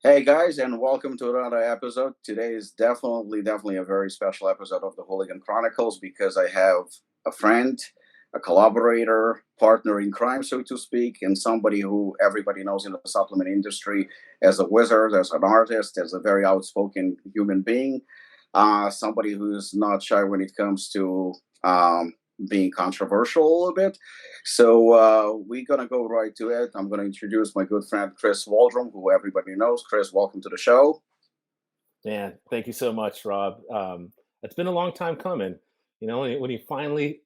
Hey guys, and welcome to another episode. Today is definitely a very special episode of the Hooligan Chronicles because I have a friend, a collaborator, partner in crime, so to speak, and somebody who everybody knows in the supplement industry as a wizard, as an artist, as a very outspoken human being. Somebody who's not shy when it comes to being controversial a little bit. So we're gonna go right to it. I'm gonna introduce my good friend Chris Waldrum, who everybody knows. Chris, welcome to the show. Man, thank you so much, Rob. It's been a long time coming. When you finally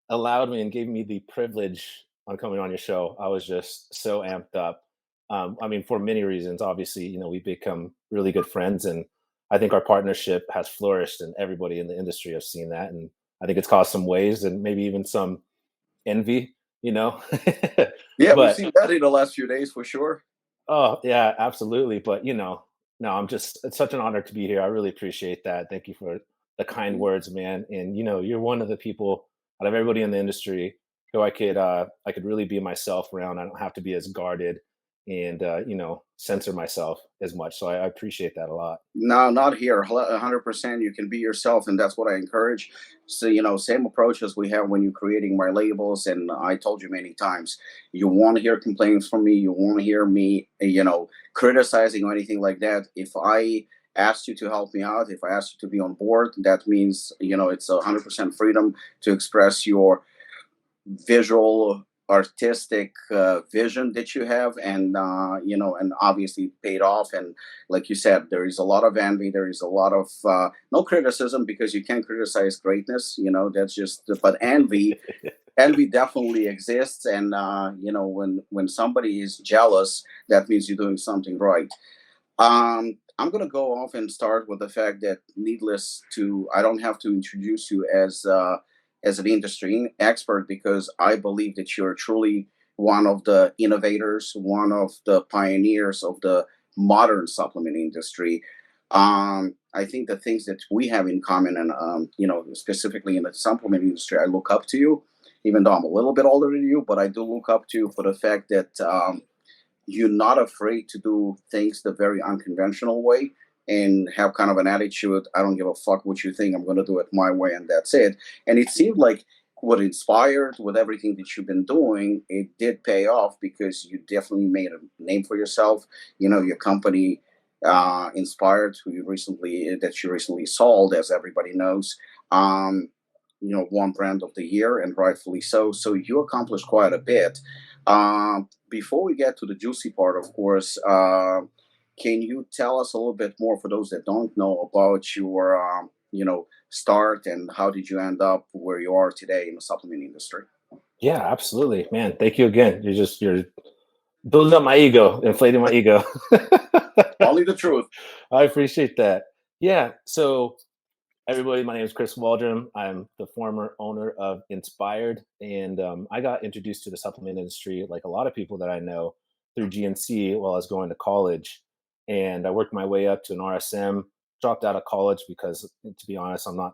allowed me and gave me the privilege on coming on your show, I was just so amped up. For many reasons. Obviously, we've become really good friends, and I think our partnership has flourished, and everybody in the industry has seen that. And I think it's caused some waves and maybe even some envy. You know, Yeah, we've but seen that in the last few days for sure. Oh, yeah, absolutely. But, no, it's such an honor to be here. I really appreciate that. Thank you for the kind words, man. And, you're one of the people out of everybody in the industry who I could really be myself around. I don't have to be as guarded and, censor myself as much. So I appreciate that a lot. No, not here. 100%. You can be yourself, and that's what I encourage. So, same approach as we have when you're creating my labels. And I told you many times, you want to hear complaints from me. You want to hear me, criticizing or anything like that. If I asked you to help me out, if I asked you to be on board, that means, it's 100% freedom to express your visual artistic vision that you have, and and obviously paid off. And like you said, there is a lot of envy, there is a lot of no criticism, because you can't criticize greatness, that's just, but envy definitely exists. And when somebody is jealous, that means you're doing something right. I'm going to go off and start with the fact that, needless to, I don't have to introduce you as an industry expert, because I believe that you're truly one of the innovators, one of the pioneers of the modern supplement industry. I think the things that we have in common, and specifically in the supplement industry, I look up to you, even though I'm a little bit older than you, but I do look up to you for the fact that you're not afraid to do things the very unconventional way, and have kind of an attitude, I don't give a fuck what you think, I'm going to do it my way, and that's it. And it seemed like what inspired with everything that you've been doing, it did pay off, because you definitely made a name for yourself. Your company, Inspired, who you recently sold, as everybody knows, won brand of the year, and rightfully so. So you accomplished quite a bit. Before we get to the juicy part, of course, can you tell us a little bit more, for those that don't know, about your start, and how did you end up where you are today in the supplement industry? Yeah, absolutely, man. Thank you again. You're building up my ego, inflating my ego. Only the truth. I appreciate that. Yeah. So everybody, my name is Chris Waldrum. I'm the former owner of Inspired, and I got introduced to the supplement industry, like a lot of people that I know, through GNC while I was going to college. And I worked my way up to an RSM. Dropped out of college because, to be honest, I'm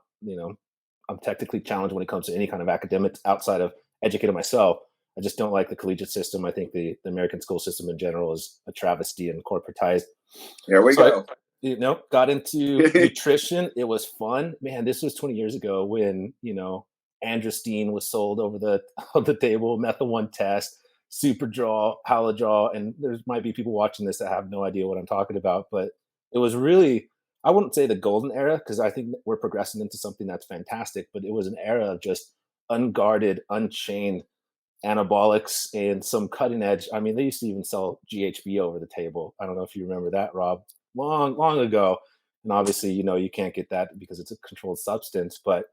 technically challenged when it comes to any kind of academics outside of educating myself. I just don't like the collegiate system. I think the American school system in general is a travesty and corporatized. There we So I, go. got into nutrition. It was fun, man. This was 20 years ago when androstenedione was sold over the on the table, methyl one test, Superdraw, Halodraw, and there might be people watching this that have no idea what I'm talking about. But it was really, I wouldn't say the golden era, because I think that we're progressing into something that's fantastic. But it was an era of just unguarded, unchained anabolics and some cutting edge. I mean, they used to even sell GHB over the table. I don't know if you remember that, Rob, long, long ago. And obviously, you can't get that because it's a controlled substance. But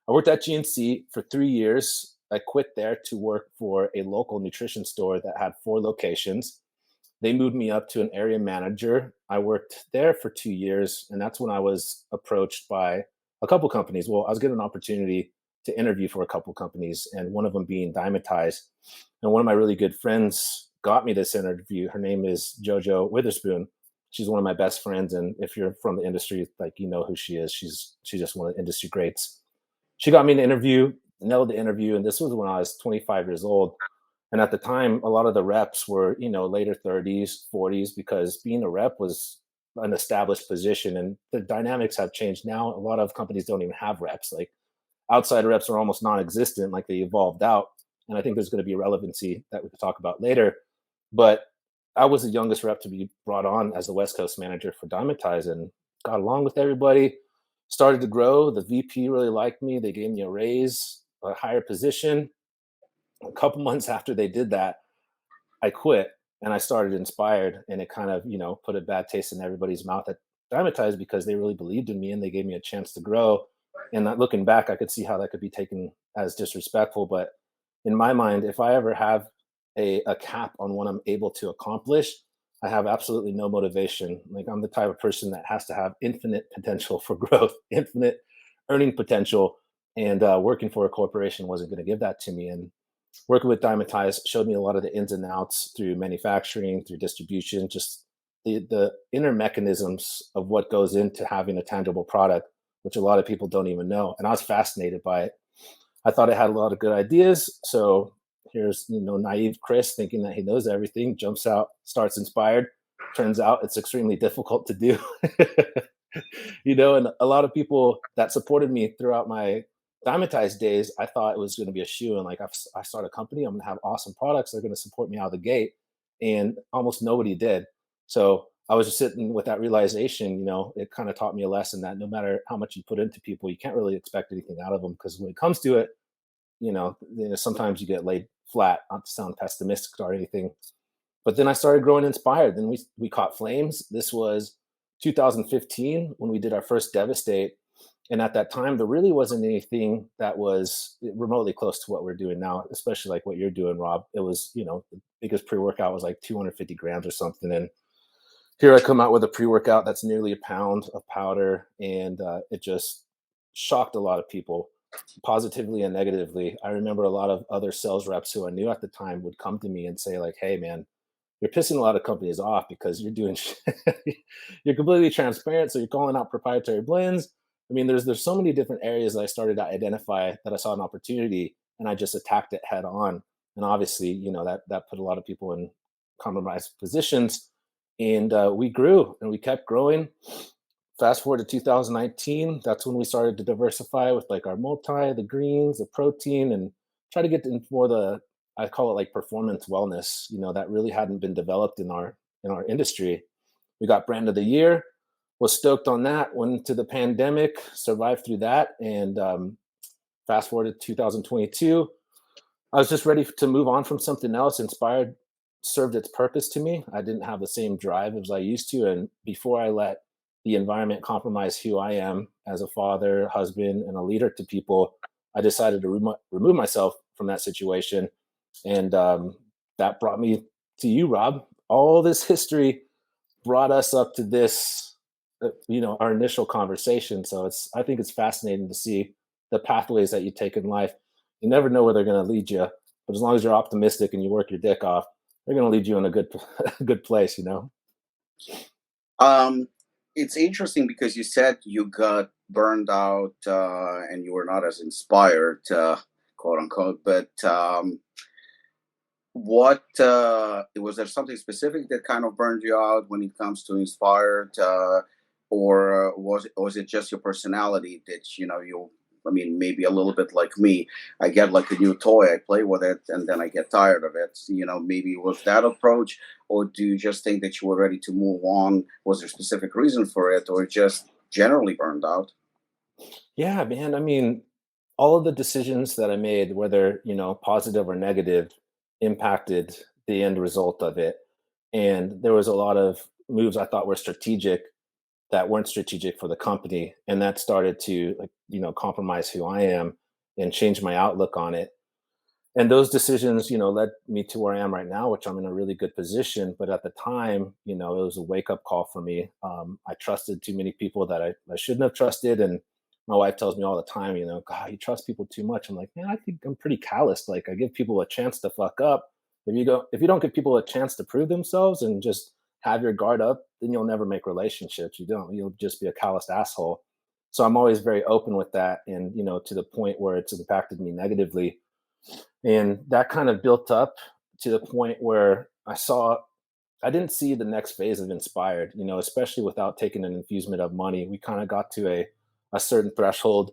I worked at GNC for 3 years. I quit there to work for a local nutrition store that had 4 locations. They moved me up to an area manager. I worked there for 2 years, and that's when I was approached by a couple companies. Well, I was given an opportunity to interview for a couple companies, and one of them being Dymatize. And one of my really good friends got me this interview. Her name is JoJo Witherspoon. She's one of my best friends, and if you're from the industry, like, you know who she is. She's just one of the industry greats. She got me an interview, nailed the interview, and this was when I was 25 years old. And at the time, a lot of the reps were, later 30s, 40s, because being a rep was an established position, and the dynamics have changed now. A lot of companies don't even have reps. Like outside reps are almost non-existent, like they evolved out. And I think there's going to be relevancy that we could talk about later. But I was the youngest rep to be brought on as the West Coast manager for Dymatize, and got along with everybody, started to grow. The VP really liked me. They gave me a raise, a higher position. A couple months after they did that, I quit and I started Inspired, and it kind of, put a bad taste in everybody's mouth at Dymatize, because they really believed in me and they gave me a chance to grow. And that, looking back, I could see how that could be taken as disrespectful. But in my mind, if I ever have a cap on what I'm able to accomplish, I have absolutely no motivation. Like, I'm the type of person that has to have infinite potential for growth, infinite earning potential. And working for a corporation wasn't going to give that to me. And working with Dymatize showed me a lot of the ins and outs through manufacturing, through distribution, just the inner mechanisms of what goes into having a tangible product, which a lot of people don't even know. And I was fascinated by it. I thought it had a lot of good ideas. So here's, naive Chris thinking that he knows everything, jumps out, starts Inspired. Turns out it's extremely difficult to do. And a lot of people that supported me throughout my Dymatize days, I thought it was going to be a shoe. And like, I start a company, I'm going to have awesome products. They're going to support me out of the gate. And almost nobody did. So I was just sitting with that realization, it kind of taught me a lesson that no matter how much you put into people, you can't really expect anything out of them. Because when it comes to it, sometimes you get laid flat, not to sound pessimistic or anything. But then I started growing Inspired. Then we caught flames. This was 2015 when we did our first Devastate. And at that time, there really wasn't anything that was remotely close to what we're doing now, especially like what you're doing, Rob. It was, the biggest pre-workout was like 250 grams or something. And here I come out with a pre-workout that's nearly a pound of powder. And it just shocked a lot of people, positively and negatively. I remember a lot of other sales reps who I knew at the time would come to me and say like, hey, man, you're pissing a lot of companies off because you're doing you're completely transparent. So you're calling out proprietary blends. I mean, there's so many different areas that I started to identify that I saw an opportunity, and I just attacked it head on. And obviously, that put a lot of people in compromised positions, and we grew and we kept growing. Fast forward to 2019, that's when we started to diversify with like our multi, the greens, the protein, and try to get into more the, I call it like performance wellness, that really hadn't been developed in our industry. We got brand of the year, was stoked on that, went into the pandemic, survived through that. And fast forward to 2022, I was just ready to move on from something else. Inspired served its purpose to me. I didn't have the same drive as I used to. And before I let the environment compromise who I am as a father, husband, and a leader to people, I decided to remove myself from that situation. And that brought me to you, Rob. All this history brought us up to this, our initial conversation. So I think it's fascinating to see the pathways that you take in life. You never know where they're going to lead you, but as long as you're optimistic and you work your dick off, they're going to lead you in a good place. Um, it's interesting because you said you got burned out and you were not as inspired, quote unquote. But what was there something specific that kind of burned you out when it comes to Inspired, or was it just your personality that you? I mean, maybe a little bit like me. I get like a new toy, I play with it, and then I get tired of it. Maybe it was that approach, or do you just think that you were ready to move on? Was there a specific reason for it, or just generally burned out? Yeah, man. I mean, all of the decisions that I made, whether, positive or negative, impacted the end result of it. And there was a lot of moves I thought were strategic that weren't strategic for the company. And that started to, like, compromise who I am and change my outlook on it. And those decisions, led me to where I am right now, which I'm in a really good position. But at the time, it was a wake up call for me. I trusted too many people that I shouldn't have trusted. And my wife tells me all the time, God, you trust people too much. I'm like, man, I think I'm pretty calloused. Like, I give people a chance to fuck up. If you don't give people a chance to prove themselves and just have your guard up, then you'll never make relationships. You'll just be a calloused asshole. So I'm always very open with that. And, to the point where it's impacted me negatively, and that kind of built up to the point where I didn't see the next phase of Inspired, especially without taking an infusement of money. We kind of got to a certain threshold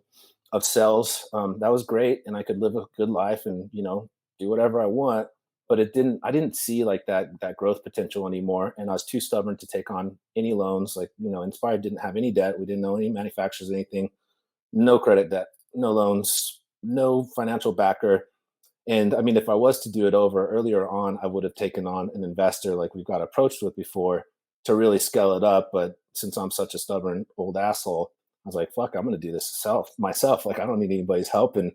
of sales. That was great. And I could live a good life and, do whatever I want. But I didn't see like that growth potential anymore. And I was too stubborn to take on any loans. Like, Inspired didn't have any debt. We didn't know any manufacturers, anything, no credit debt, no loans, no financial backer. And I mean, if I was to do it over earlier on, I would have taken on an investor like we've got approached with before to really scale it up. But since I'm such a stubborn old asshole, I was like, fuck, I'm going to do this myself. Like, I don't need anybody's help. And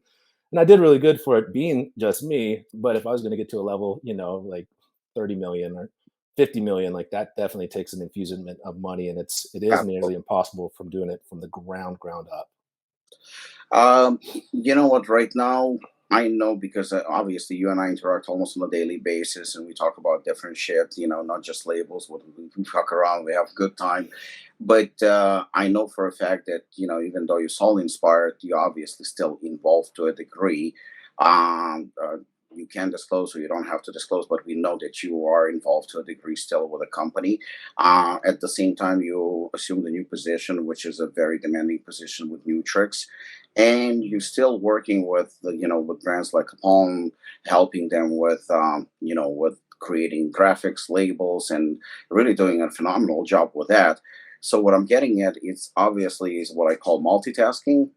I did really good for it being just me. But if I was going to get to a level, like 30 million or 50 million, like that definitely takes an infusion of money. And it is nearly impossible from doing it from the ground up. Um, you know what? Right now, I know because obviously you and I interact almost on a daily basis, and we talk about different shit. Not just labels. We fuck around, we have a good time. But I know for a fact that even though you sold Inspired, you're obviously still involved to a degree. Um, uh, you can disclose, or you don't have to disclose, but we know that you are involved to a degree still with the company. At the same time, you assume the new position, which is a very demanding position with Nutrex, and you're still working with with brands like Apollon, helping them with with creating graphics, labels, and really doing a phenomenal job with that. So what I'm getting at is obviously is what I call multitasking,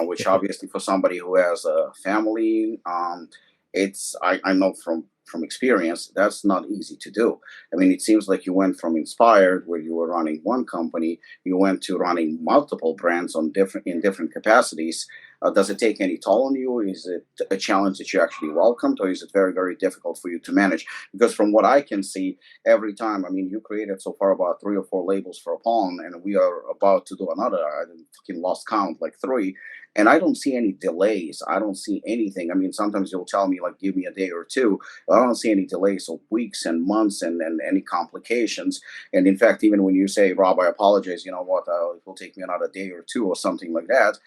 which obviously for somebody who has a family, I know from experience that's not easy to do. I mean, it seems like you went from Inspired, where you were running one company, you went to running multiple brands on different capacities. Does it take any toll on you? Is it a challenge that you actually welcomed, or is it very, very difficult for you to manage? Because from what I can see, every time, I mean, you created so far about 3 or 4 labels for Apollon, and we are about to do another. I fucking lost count, like 3, and I don't see any delays. I don't see anything. I mean, sometimes you'll tell me like, give me a day or two. I don't see any delays of weeks and months and any complications. And in fact, even when you say, Rob, I apologize, you know what, it will take me another day or two or something like that,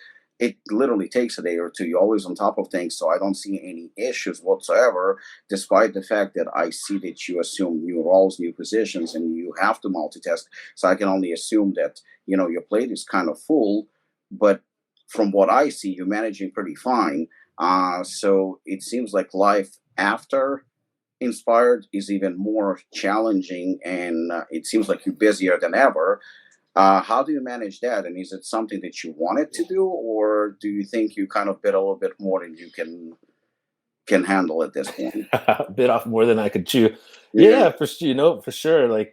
it literally takes a day or two. You're always on top of things. So I don't see any issues whatsoever, despite the fact that I see that you assume new roles, new positions, and you have to multitask. So I can only assume that, your plate is kind of full, but from what I see, you're managing pretty fine. So it seems like life after Inspired is even more challenging, and it seems like you're busier than ever. How do you manage that? And is it something that you wanted to do, or do you think you kind of bit a little bit more than you can handle at this point? Bit off more than I could chew. Yeah, Yeah, for sure. Like,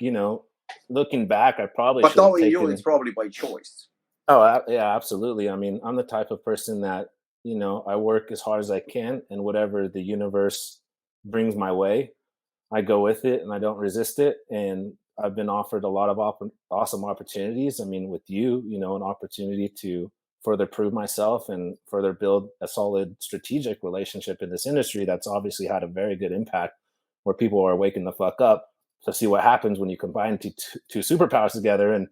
looking back, I probably but should have knowing you, it's taken. probably by choice. Oh, yeah, absolutely. I mean, I'm the type of person that, I work as hard as I can, and whatever the universe brings my way, I go with it and I don't resist it. And I've been offered a lot of awesome opportunities. I mean, with you, an opportunity to further prove myself and further build a solid strategic relationship in this industry that's obviously had a very good impact, where people are waking the fuck up to see what happens when you combine two superpowers together. And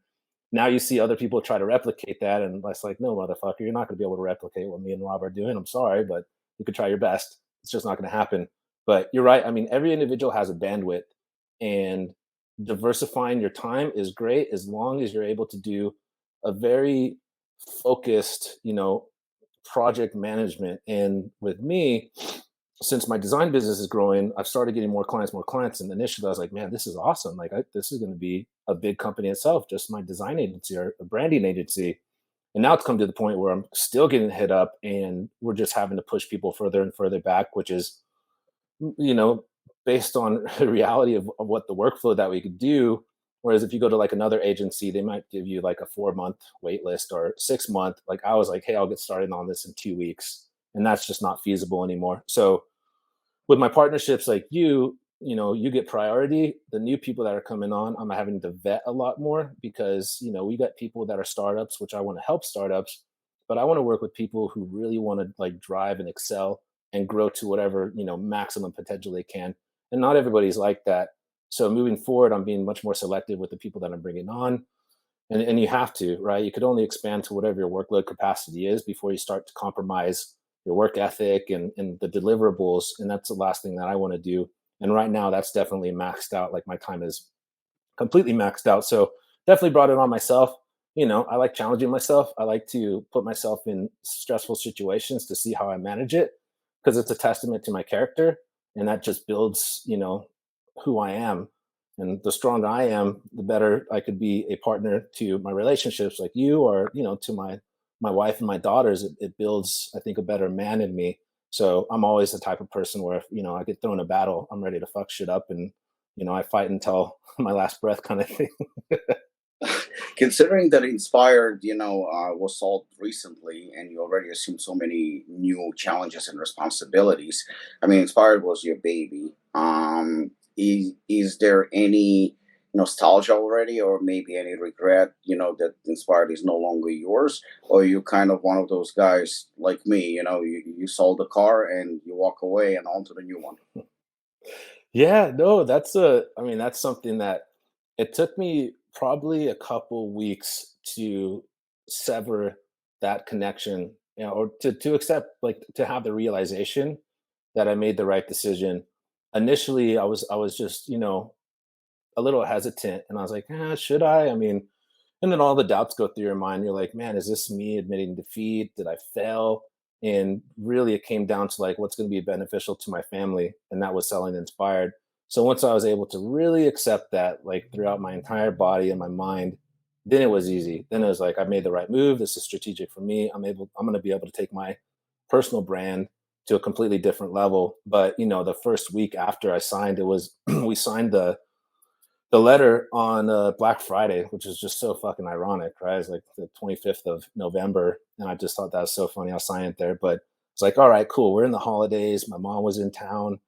now you see other people try to replicate that. And it's like, no, motherfucker, you're not going to be able to replicate what me and Rob are doing. I'm sorry, but you could try your best. It's just not going to happen. But you're right. I mean, every individual has a bandwidth, and diversifying your time is great as long as you're able to do a very focused, project management. And with me, since my design business is growing, I've started getting more clients. And initially I was like, man, this is awesome. Like, this is going to be a big company itself, just my design agency or a branding agency. And now it's come to the point where I'm still getting hit up, and we're just having to push people further and further back, which is, you know, based on the reality of what the workflow that we could do. Whereas if you go to like another agency, they might give you like a 4-month wait list or 6-month. Like, I was like, hey, I'll get started on this in 2 weeks. And that's just not feasible anymore. So with my partnerships like you get priority. The new people that are coming on, I'm having to vet a lot more, because, we got people that are startups, which I want to help startups, but I want to work with people who really want to like drive and excel and grow to whatever, maximum potential they can. And not everybody's like that. So moving forward, I'm being much more selective with the people that I'm bringing on. And you have to, right? You could only expand to whatever your workload capacity is before you start to compromise your work ethic and the deliverables. And that's the last thing that I want to do. And right now that's definitely maxed out. Like my time is completely maxed out. So definitely brought it on myself. I like challenging myself. I like to put myself in stressful situations to see how I manage it, because it's a testament to my character, and that just builds, who I am. And the stronger I am, the better I could be a partner to my relationships, like you, or to my wife and my daughters. It builds, I think, a better man in me. So I'm always the type of person where if I get thrown a battle, I'm ready to fuck shit up, and I fight until my last breath, kind of thing. Considering that Inspired, was sold recently, and you already assumed so many new challenges and responsibilities. I mean, Inspired was your baby. Is there any nostalgia already, or maybe any regret, that Inspired is no longer yours, or you kind of one of those guys like me, you sold the car and you walk away and on to the new one. Yeah, no, that's something that it took me probably a couple weeks to sever that connection, or to accept, like, to have the realization that I made the right decision. Initially, I was just, a little hesitant, and I was like, should I? I mean, and then all the doubts go through your mind. You're like, man, is this me admitting defeat? Did I fail? And really, it came down to like, what's going to be beneficial to my family, and that was selling Inspired. So once I was able to really accept that, like throughout my entire body and my mind, then it was easy. Then it was like, I made the right move. This is strategic for me. I'm going to be able to take my personal brand to a completely different level. But the first week after I signed, it was we signed the letter on Black Friday, which is just so fucking ironic, right? It's like the 25th of November. And I just thought that was so funny. I'll sign it there. But it's like, all right, cool. We're in the holidays. My mom was in town,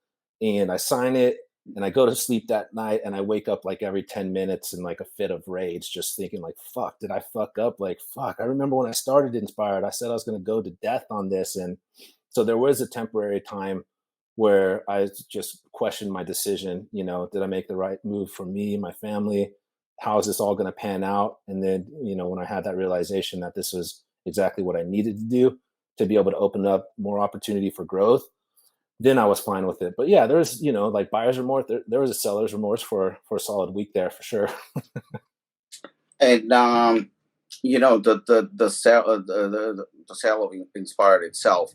and I sign it, and I go to sleep that night, and I wake up like every 10 minutes in like a fit of rage, just thinking like, fuck, did I fuck up? Like, fuck, I remember when I started Inspired, I said I was going to go to death on this. And so there was a temporary time where I just questioned my decision. Did I make the right move for me, my family? How is this all going to pan out? And then, when I had that realization that this was exactly what I needed to do to be able to open up more opportunity for growth, then I was fine with it. But yeah, there's, like buyer's remorse. There was a seller's remorse for a solid week there for sure. And the sale the sale of Inspired itself,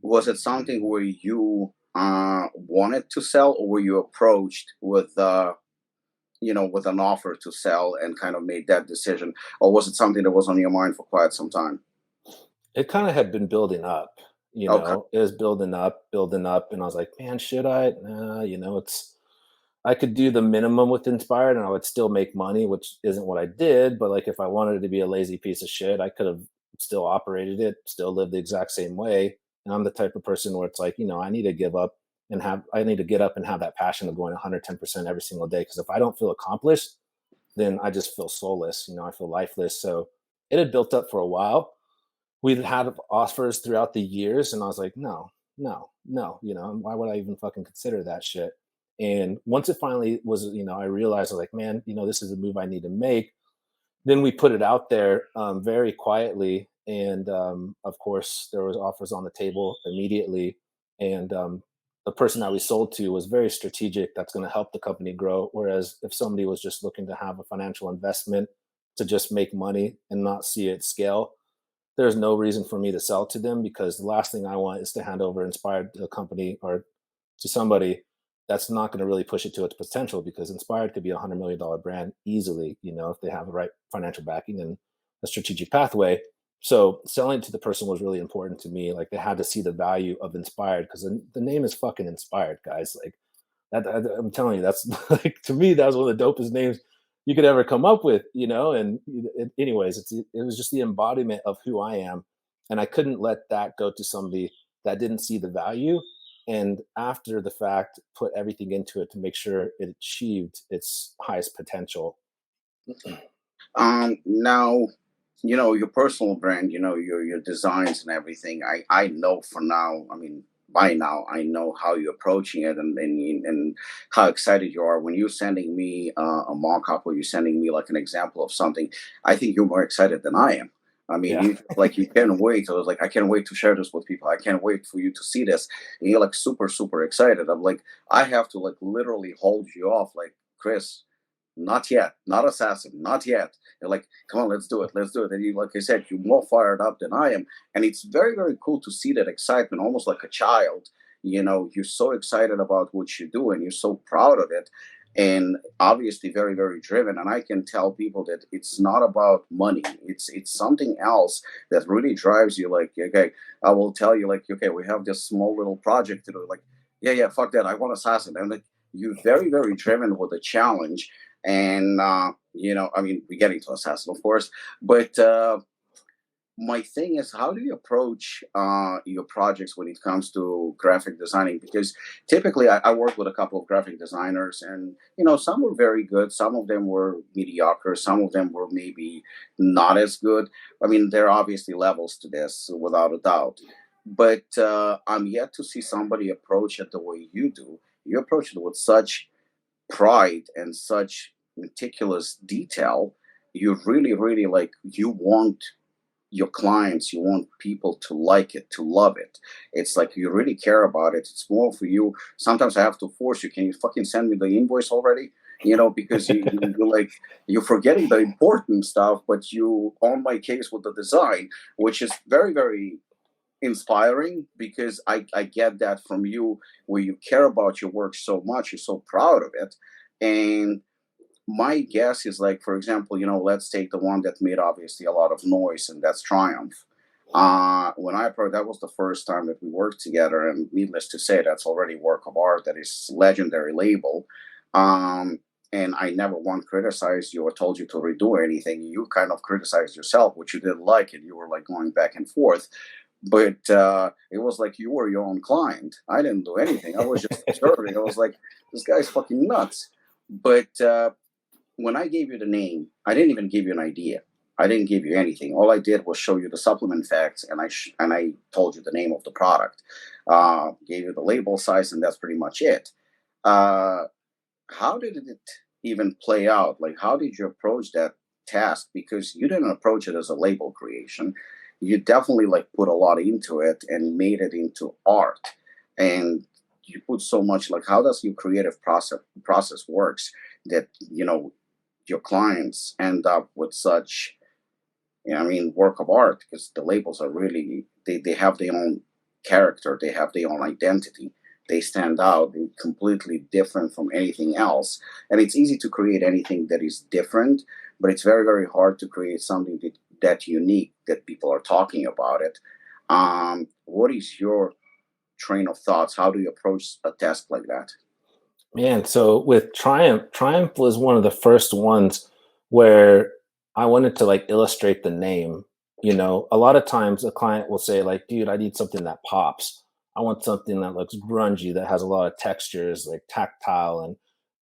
was it something where you wanted to sell, or were you approached with with an offer to sell and kind of made that decision, or was it something that was on your mind for quite some time? It kind of had been building up, Okay. it was building up. And I was like, man, should I? Nah, I could do the minimum with Inspired and I would still make money, which isn't what I did. But like if I wanted to be a lazy piece of shit, I could have still operated it, still lived the exact same way. And I'm the type of person where it's like, I need to give up I need to get up and have that passion of going 110% every single day. Cause if I don't feel accomplished, then I just feel soulless, I feel lifeless. So it had built up for a while. We'd had offers throughout the years, and I was like, no, no, no, why would I even fucking consider that shit? And once it finally was, I realized I was like, man, this is a move I need to make. Then we put it out there very quietly, and of course, there was offers on the table immediately. And the person that we sold to was very strategic. That's going to help the company grow. Whereas if somebody was just looking to have a financial investment to just make money and not see it scale, there's no reason for me to sell to them, because the last thing I want is to hand over Inspired to a company or to somebody that's not going to really push it to its potential, because Inspired could be $100 million brand easily, if they have the right financial backing and a strategic pathway. So selling to the person was really important to me. Like they had to see the value of Inspired, because the name is fucking Inspired, guys. Like I'm telling you, that's like, to me, that was one of the dopest names you could ever come up with, And anyways, it was just the embodiment of who I am, and I couldn't let that go to somebody that didn't see the value, and after the fact, put everything into it to make sure it achieved its highest potential. Now, your personal brand, your designs and everything. I know for now. I mean, by now, I know how you're approaching it, and how excited you are when you're sending me a mock-up, or you're sending me like an example of something. I think you're more excited than I am. I mean, Yeah. you like you can't wait. I was like, I can't wait to share this with people. I can't wait for you to see this. And you're like super, super excited. I'm like, I have to like literally hold you off, like, Chris, not yet, not assassin, not yet. They're like, come on, let's do it, let's do it. And you, like I said, you're more fired up than I am. And it's very, very cool to see that excitement, almost like a child. You're so excited about what you do and you're so proud of it. And obviously very, very driven. And I can tell people that it's not about money. It's something else that really drives you. Like, okay, I will tell you, like, okay, we have this small little project to do. Like, yeah, yeah, fuck that. I want assassin. And like, you're very, very driven with the challenge. And I mean, we get into assassin, of course, but my thing is, how do you approach your projects when it comes to graphic designing? Because typically I work with a couple of graphic designers, and some were very good, some of them were mediocre, some of them were maybe not as good. I mean, there are obviously levels to this, without a doubt, but I'm yet to see somebody approach it the way you do. You approach it with such pride and such meticulous detail. You really, really, like, you want your clients, you want people to like it, to love it. It's like you really care about it. It's more for you. Sometimes I have to force you, can you fucking send me the invoice already? Because you're like, you're forgetting the important stuff, but you on my case with the design, which is very, very inspiring, because I get that from you, where you care about your work so much, you're so proud of it. And my guess is, like, for example, let's take the one that made obviously a lot of noise, and that's Triumph. When I approached, that was the first time that we worked together, and needless to say, that's already work of art. That is legendary label. And I never once criticized you or told you to redo anything. You kind of criticized yourself, which you didn't like, and you were like going back and forth. But it was like you were your own client. I didn't do anything. I was just observing. I was like, this guy's fucking nuts. But when I gave you the name, I didn't even give you an idea. I didn't give you anything. All I did was show you the supplement facts, and I told you the name of the product, gave you the label size, and that's pretty much it. Uh, how did it even play out? Like, how did you approach that task? Because you didn't approach it as a label creation. You definitely like put a lot into it and made it into art. And you put so much, like, how does your creative process works, that your clients end up with such, I mean, work of art, because the labels are really, they have their own character, they have their own identity, they stand out, they're completely different from anything else. And it's easy to create anything that is different, but it's very, very hard to create something that unique, that people are talking about it. What is your train of thoughts? How do you approach a task like that? Man, so with Triumph was one of the first ones where I wanted to like illustrate the name. A lot of times a client will say like, dude, I need something that pops. I want something that looks grungy, that has a lot of textures, like tactile and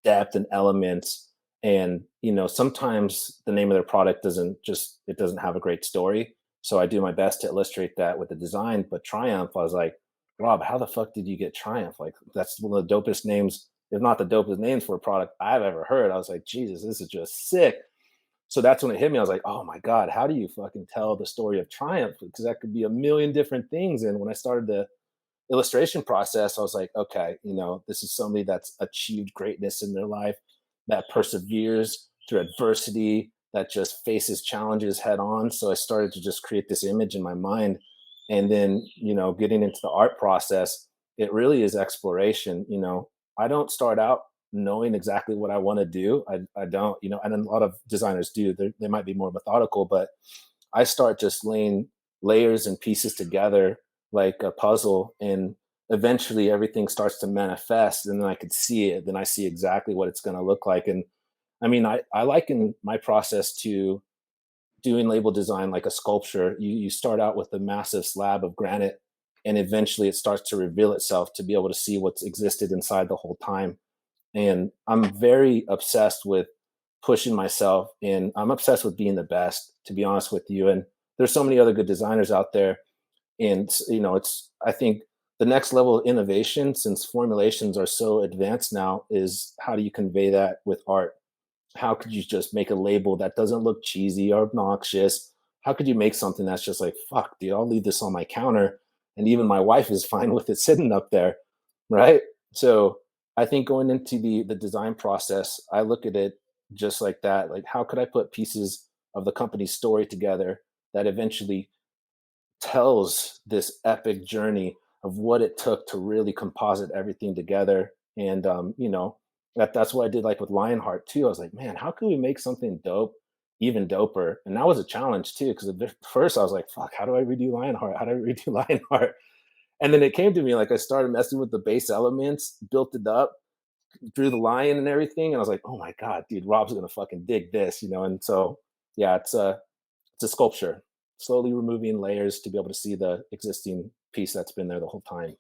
depth and elements. And, sometimes the name of their product it doesn't have a great story. So I do my best to illustrate that with the design. But Triumph, I was like, Rob, how the fuck did you get Triumph? Like, that's one of the dopest names, if not the dopest names for a product I've ever heard. I was like, Jesus, this is just sick. So that's when it hit me. I was like, oh my God, how do you fucking tell the story of Triumph? Because that could be a million different things. And when I started the illustration process, I was like, okay, this is somebody that's achieved greatness in their life, that perseveres through adversity, that just faces challenges head on. So I started to just create this image in my mind. And then, getting into the art process, it really is exploration. I don't start out knowing exactly what I want to do. I don't, and a lot of designers do. They might be more methodical, but I start just laying layers and pieces together like a puzzle, and eventually everything starts to manifest, and then I could see it. Then I see exactly what it's going to look like. And I mean, I liken my process to doing label design like a sculpture. You start out with a massive slab of granite, and eventually it starts to reveal itself to be able to see what's existed inside the whole time. And I'm very obsessed with pushing myself, and I'm obsessed with being the best, to be honest with you. And there's so many other good designers out there. And it's, I think, the next level of innovation, since formulations are so advanced now, is how do you convey that with art? How could you just make a label that doesn't look cheesy or obnoxious, how could you make something that's just like, fuck, dude, I'll leave this on my counter, and even my wife is fine with it sitting up there, right? So I think going into the design process, I look at it just like that. Like, how could I put pieces of the company's story together that eventually tells this epic journey of what it took to really composite everything together. And that's what I did like with Lionheart too. I was like, man, how can we make something dope even doper? And that was a challenge too, because at first I was like, fuck, how do I redo Lionheart? How do I redo Lionheart? And then it came to me, like I started messing with the base elements, built it up, drew the lion and everything, and I was like, oh my god, dude, Rob's gonna fucking dig this, And so yeah, it's a sculpture, slowly removing layers to be able to see the existing piece that's been there the whole time.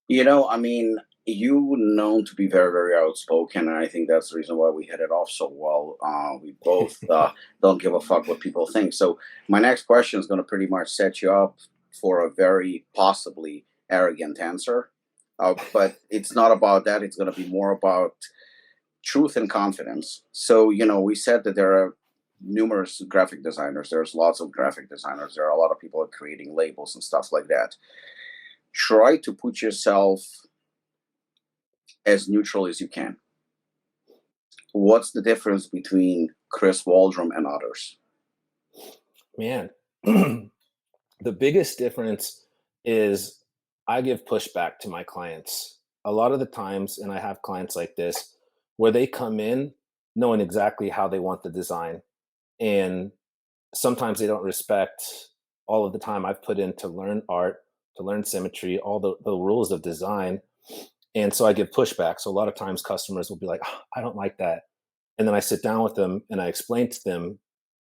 I mean, you known to be very, very outspoken, and I think that's the reason why we hit it off so well. We both don't give a fuck what people think. So my next question is going to pretty much set you up for a very possibly arrogant answer. But it's not about that. It's going to be more about truth and confidence. So, we said that there are numerous graphic designers. There's lots of graphic designers. There are a lot of people creating labels and stuff like that. Try to put yourself as neutral as you can. What's the difference between Chris Waldrum and others? Man, the biggest difference is I give pushback to my clients. A lot of the times, and I have clients like this, where they come in knowing exactly how they want the design. And sometimes they don't respect all of the time I've put in to learn art, to learn symmetry, all the rules of design. And so I give pushback. So a lot of times customers will be like, "Oh, I don't like that." And then I sit down with them and I explain to them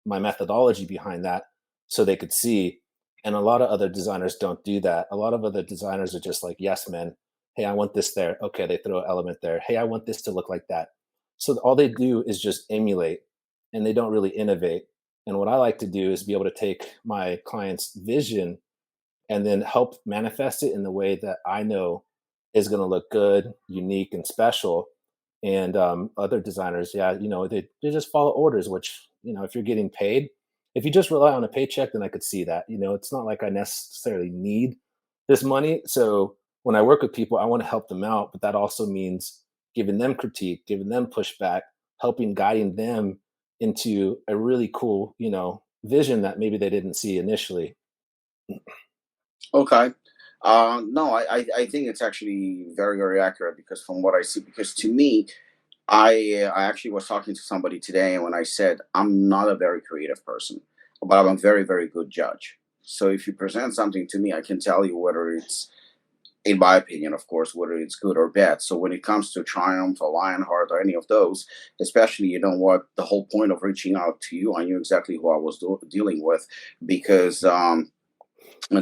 my methodology behind that so they could see. And a lot of other designers don't do that. A lot of other designers are just like, yes, men. Hey, I want this there. Okay, they throw an element there. Hey, I want this to look like that. So all they do is just emulate and they don't really innovate. And what I like to do is be able to take my client's vision and then help manifest it in the way that I know is going to look good, unique, and special. And other designers, yeah, they just follow orders, which, if you're getting paid, if you just rely on a paycheck, then I could see that. It's not like I necessarily need this money. So when I work with people, I want to help them out, but that also means giving them critique, giving them pushback, helping guiding them into a really cool, vision that maybe they didn't see initially. Okay. No, I think it's actually very, very accurate because from what I see, because to me, I actually was talking to somebody today when I said I'm not a very creative person, but I'm a very, very good judge. So if you present something to me, I can tell you whether it's, in my opinion, of course, whether it's good or bad. So when it comes to Triumph or Lionheart or any of those, especially, what the whole point of reaching out to you, I knew exactly who I was dealing with because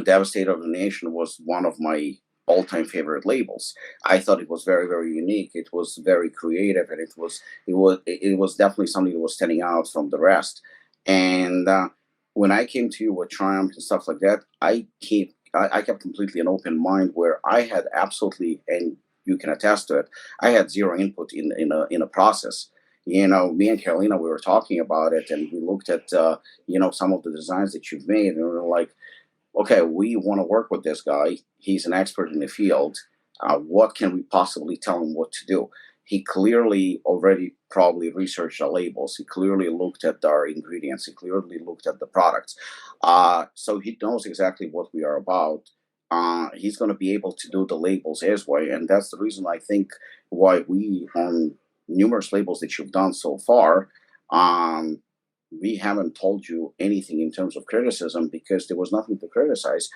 Devastator of the Nation was one of my all-time favorite labels. I thought it was very, very unique. It was very creative, and it was definitely something that was standing out from the rest. And when I came to you with Triumph and stuff like that, I kept completely an open mind where I had absolutely, and you can attest to it, I had zero input in a process. Me and Carolina, we were talking about it, and we looked at some of the designs that you've made, and we were like, okay, we want to work with this guy. He's an expert in the field. What can we possibly tell him what to do? He clearly already probably researched the labels. He clearly looked at our ingredients. He clearly looked at the products. So he knows exactly what we are about. He's going to be able to do the labels his way. And that's the reason I think why we, on numerous labels that you've done so far, um, we haven't told you anything in terms of criticism because there was nothing to criticize.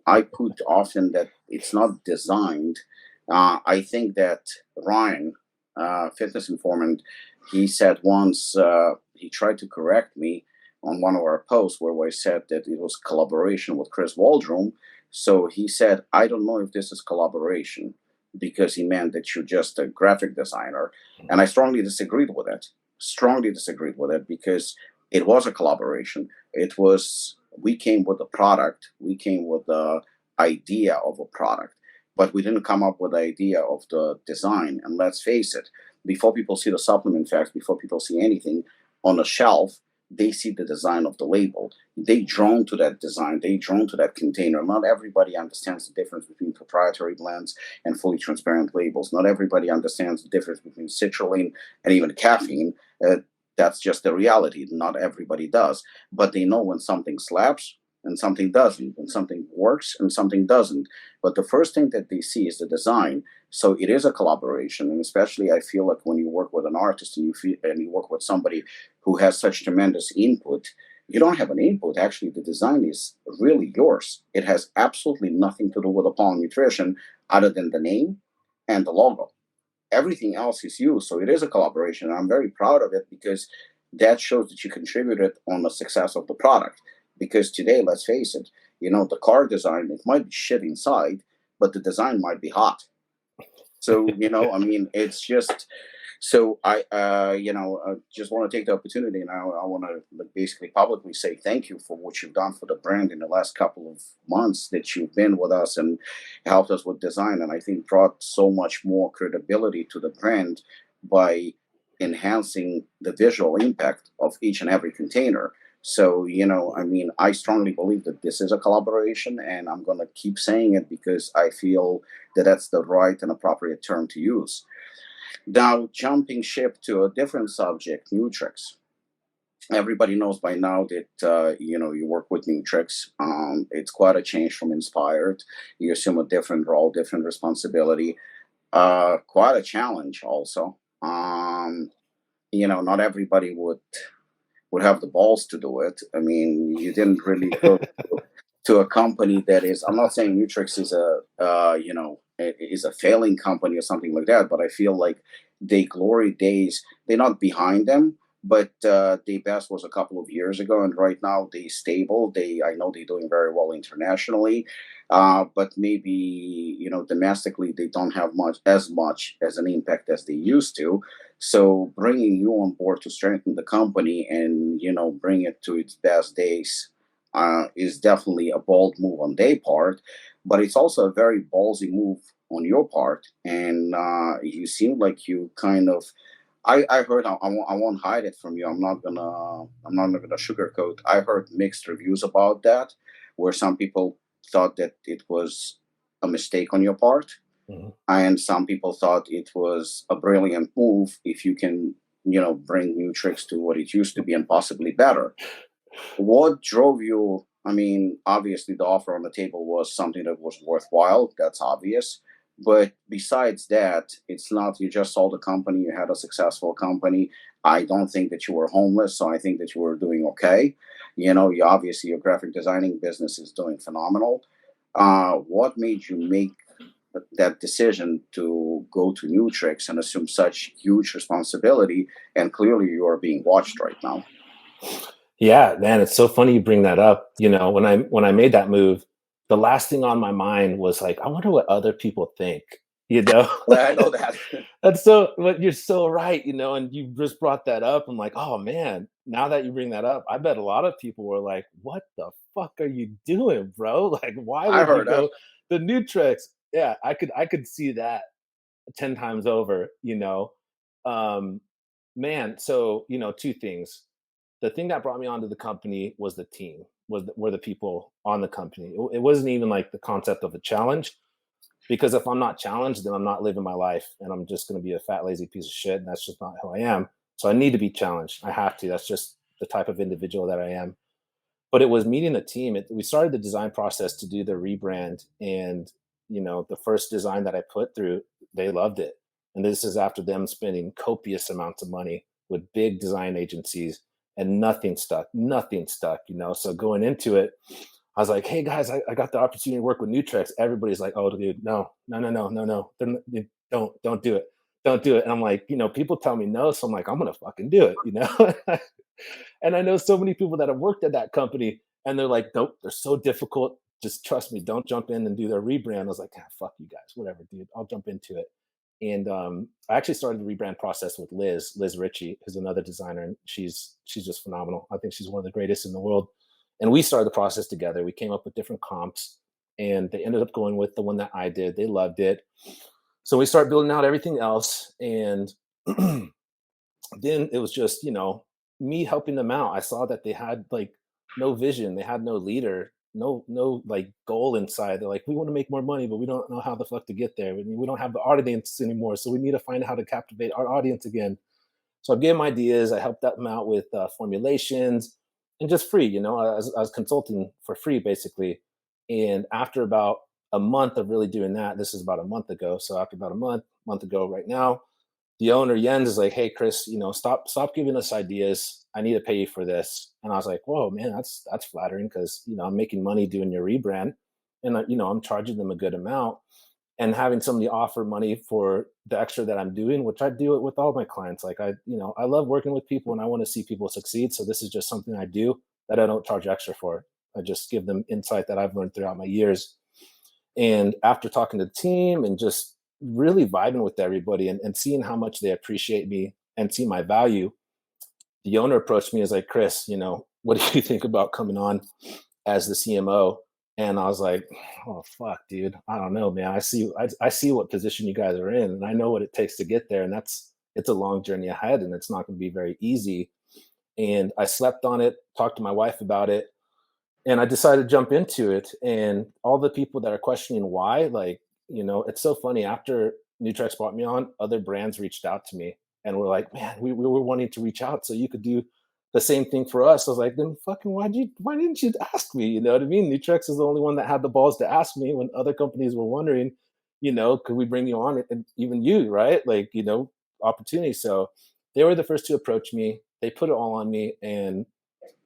I put often that it's not designed. I think that Ryan, fitness informant, he said once, he tried to correct me on one of our posts where I said that it was collaboration with Chris Waldrum. So he said, I don't know if this is collaboration because he meant that you're just a graphic designer. And I strongly disagreed with it. Strongly disagreed with it because it was a collaboration. We came with a product, we came with the idea of a product, but we didn't come up with the idea of the design. And let's face it, before people see the supplement facts, before people see anything on the shelf, they see the design of the label. They drawn to that design. They drawn to that container. Not everybody understands the difference between proprietary blends and fully transparent labels. Not everybody understands the difference between citrulline and even caffeine. That's just the reality. Not everybody does, but they know when something slaps and something doesn't, when something works and something doesn't. But the first thing that they see is the design. So it is a collaboration, and especially I feel like when you work with an artist and you work with somebody who has such tremendous input, you don't have an input. Actually, the design is really yours. It has absolutely nothing to do with Apollon Nutrition other than the name and the logo. Everything else is you. So it is a collaboration. And I'm very proud of it because that shows that you contributed on the success of the product. Because today, let's face it, the car design, it might be shit inside, but the design might be hot. So, I mean, it's just so I just want to take the opportunity, and I want to basically publicly say thank you for what you've done for the brand in the last couple of months that you've been with us and helped us with design, and I think brought so much more credibility to the brand by enhancing the visual impact of each and every container. So, I mean, I strongly believe that this is a collaboration, and I'm going to keep saying it because I feel that that's the right and appropriate term to use. Now, jumping ship to a different subject, Nutrex. Everybody knows by now that you work with Nutrex. It's quite a change from Inspired. You assume a different role, different responsibility. Quite a challenge, also. Not everybody would have the balls to do it. I mean, you didn't really go to a company that is. I'm not saying Nutrex is is a failing company or something like that, but I feel like they glory days. They're not behind them, but their best was a couple of years ago, and right now they stable. I know they're doing very well internationally, but maybe domestically they don't have much as an impact as they used to. So bringing you on board to strengthen the company and bring it to its best days is definitely a bold move on their part, but it's also a very ballsy move on your part. And you seem like you kind of. I heard. I won't hide it from you. I'm not gonna sugarcoat. I heard mixed reviews about that, where some people thought that it was a mistake on your part, Mhm. and some people thought it was a brilliant move if you can, bring Nutrex to what it used to be and possibly better. What drove you? I mean, obviously, the offer on the table was something that was worthwhile. That's obvious. But besides that, it's not you just sold a company, you had a successful company. I don't think that you were homeless, so I think that you were doing okay. You obviously your graphic designing business is doing phenomenal. What made you make that decision to go to Nutrex and assume such huge responsibility? And clearly, you are being watched right now. Yeah, man, it's so funny you bring that up. When I made that move, the last thing on my mind was like, I wonder what other people think. You know, I know that. that's so. But you're so right. And you just brought that up. I'm like, oh man, now that you bring that up, I bet a lot of people were like, what the fuck are you doing, bro? Like, why I would you heard that. go the Nutrex? Yeah, I could see that 10 times over. Um, Man, so, two things. The thing that brought me onto the company was the team, were the people on the company. It wasn't even like the concept of a challenge, because if I'm not challenged, then I'm not living my life and I'm just going to be a fat, lazy piece of shit. And that's just not who I am. So I need to be challenged. I have to. That's just the type of individual that I am. But it was meeting the team. We started the design process to do the rebrand, and the first design that I put through, they loved it. And this is after them spending copious amounts of money with big design agencies, and nothing stuck. Nothing stuck. So going into it, I was like, "Hey guys, I got the opportunity to work with Nutrex." Everybody's like, "Oh, dude, no, no, no, no, no, no, don't do it, don't do it." And I'm like, people tell me no, so I'm like, I'm gonna fucking do it. And I know so many people that have worked at that company, and they're like, nope, they're so difficult. Just trust me. Don't jump in and do their rebrand. I was like, fuck you guys, whatever, dude. I'll jump into it. And I actually started the rebrand process with Liz Ritchie, who's another designer, and she's just phenomenal. I think she's one of the greatest in the world. And we started the process together. We came up with different comps, and they ended up going with the one that I did. They loved it. So we started building out everything else, and then it was just me helping them out, I saw that they had like no vision, they had no leader, no like goal inside. They're like, we want to make more money, but we don't know how the fuck to get there. We don't have the audience anymore, so we need to find out how to captivate our audience again. So I gave them ideas. I helped them out with formulations and just free. I was consulting for free basically. And after about a month of really doing that, this is about a month ago. So after about a month ago, right now, the owner Jens is like, "Hey, Chris, stop giving us ideas. I need to pay you for this." And I was like, "Whoa, man, that's flattering because I'm making money doing your rebrand, and I'm charging them a good amount." And having somebody offer money for the extra that I'm doing, which I do it with all my clients. Like I love working with people and I want to see people succeed. So this is just something I do that I don't charge extra for. I just give them insight that I've learned throughout my years. And after talking to the team and just really vibing with everybody and seeing how much they appreciate me and see my value, the owner approached me as like, Chris, what do you think about coming on as the CMO? And I was like, oh fuck, dude, I don't know, man. I see what position you guys are in, and I know what it takes to get there, and it's a long journey ahead, and it's not going to be very easy. And I slept on it, talked to my wife about it, and I decided to jump into it. And all the people that are questioning why, like, it's so funny. After Nutrex brought me on, other brands reached out to me and were like, "Man, we were wanting to reach out so you could do the same thing for us." I was like, "Then fucking why didn't you ask me?" You know what I mean? Nutrex is the only one that had the balls to ask me when other companies were wondering, could we bring you on? And even you, right? Like, opportunity. So they were the first to approach me. They put it all on me, and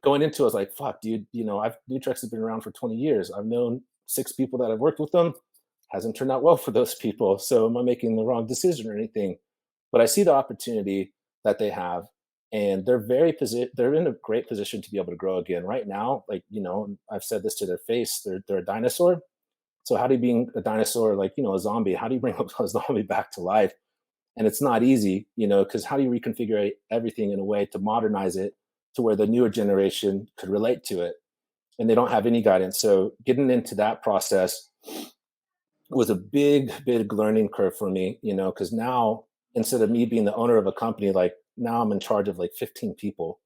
going into it, I was like, fuck, dude, I've Nutrex has been around for 20 years. I've known 6 people that have worked with them. Hasn't turned out well for those people. So am I making the wrong decision or anything? But I see the opportunity that they have, and they're in a great position to be able to grow again. Right now, like, I've said this to their face, they're a dinosaur. So how do you being a dinosaur, like, a zombie, how do you bring a zombie back to life? And it's not easy, because how do you reconfigure everything in a way to modernize it to where the newer generation could relate to it? And they don't have any guidance. So getting into that process was a big learning curve for me, because now instead of me being the owner of a company, like now I'm in charge of like 15 people.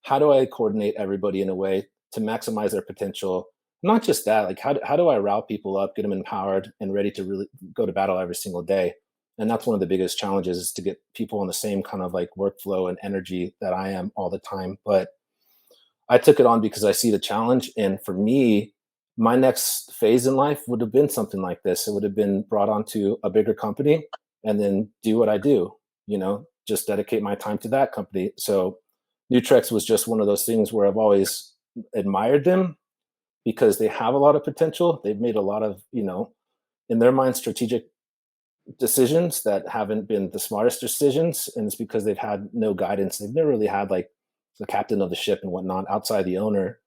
How do I coordinate everybody in a way to maximize their potential? Not just that, like how do I route people up, get them empowered and ready to really go to battle every single day? And that's one of the biggest challenges, is to get people on the same kind of like workflow and energy that I am all the time. But I took it on because I see the challenge. And for me, my next phase in life would have been something like this. It would have been brought onto a bigger company and then do what I do, just dedicate my time to that company. So Nutrex was just one of those things where I've always admired them because they have a lot of potential. They've made a lot of, in their mind, strategic decisions that haven't been the smartest decisions. And it's because they've had no guidance. They've never really had like the captain of the ship and whatnot outside the owner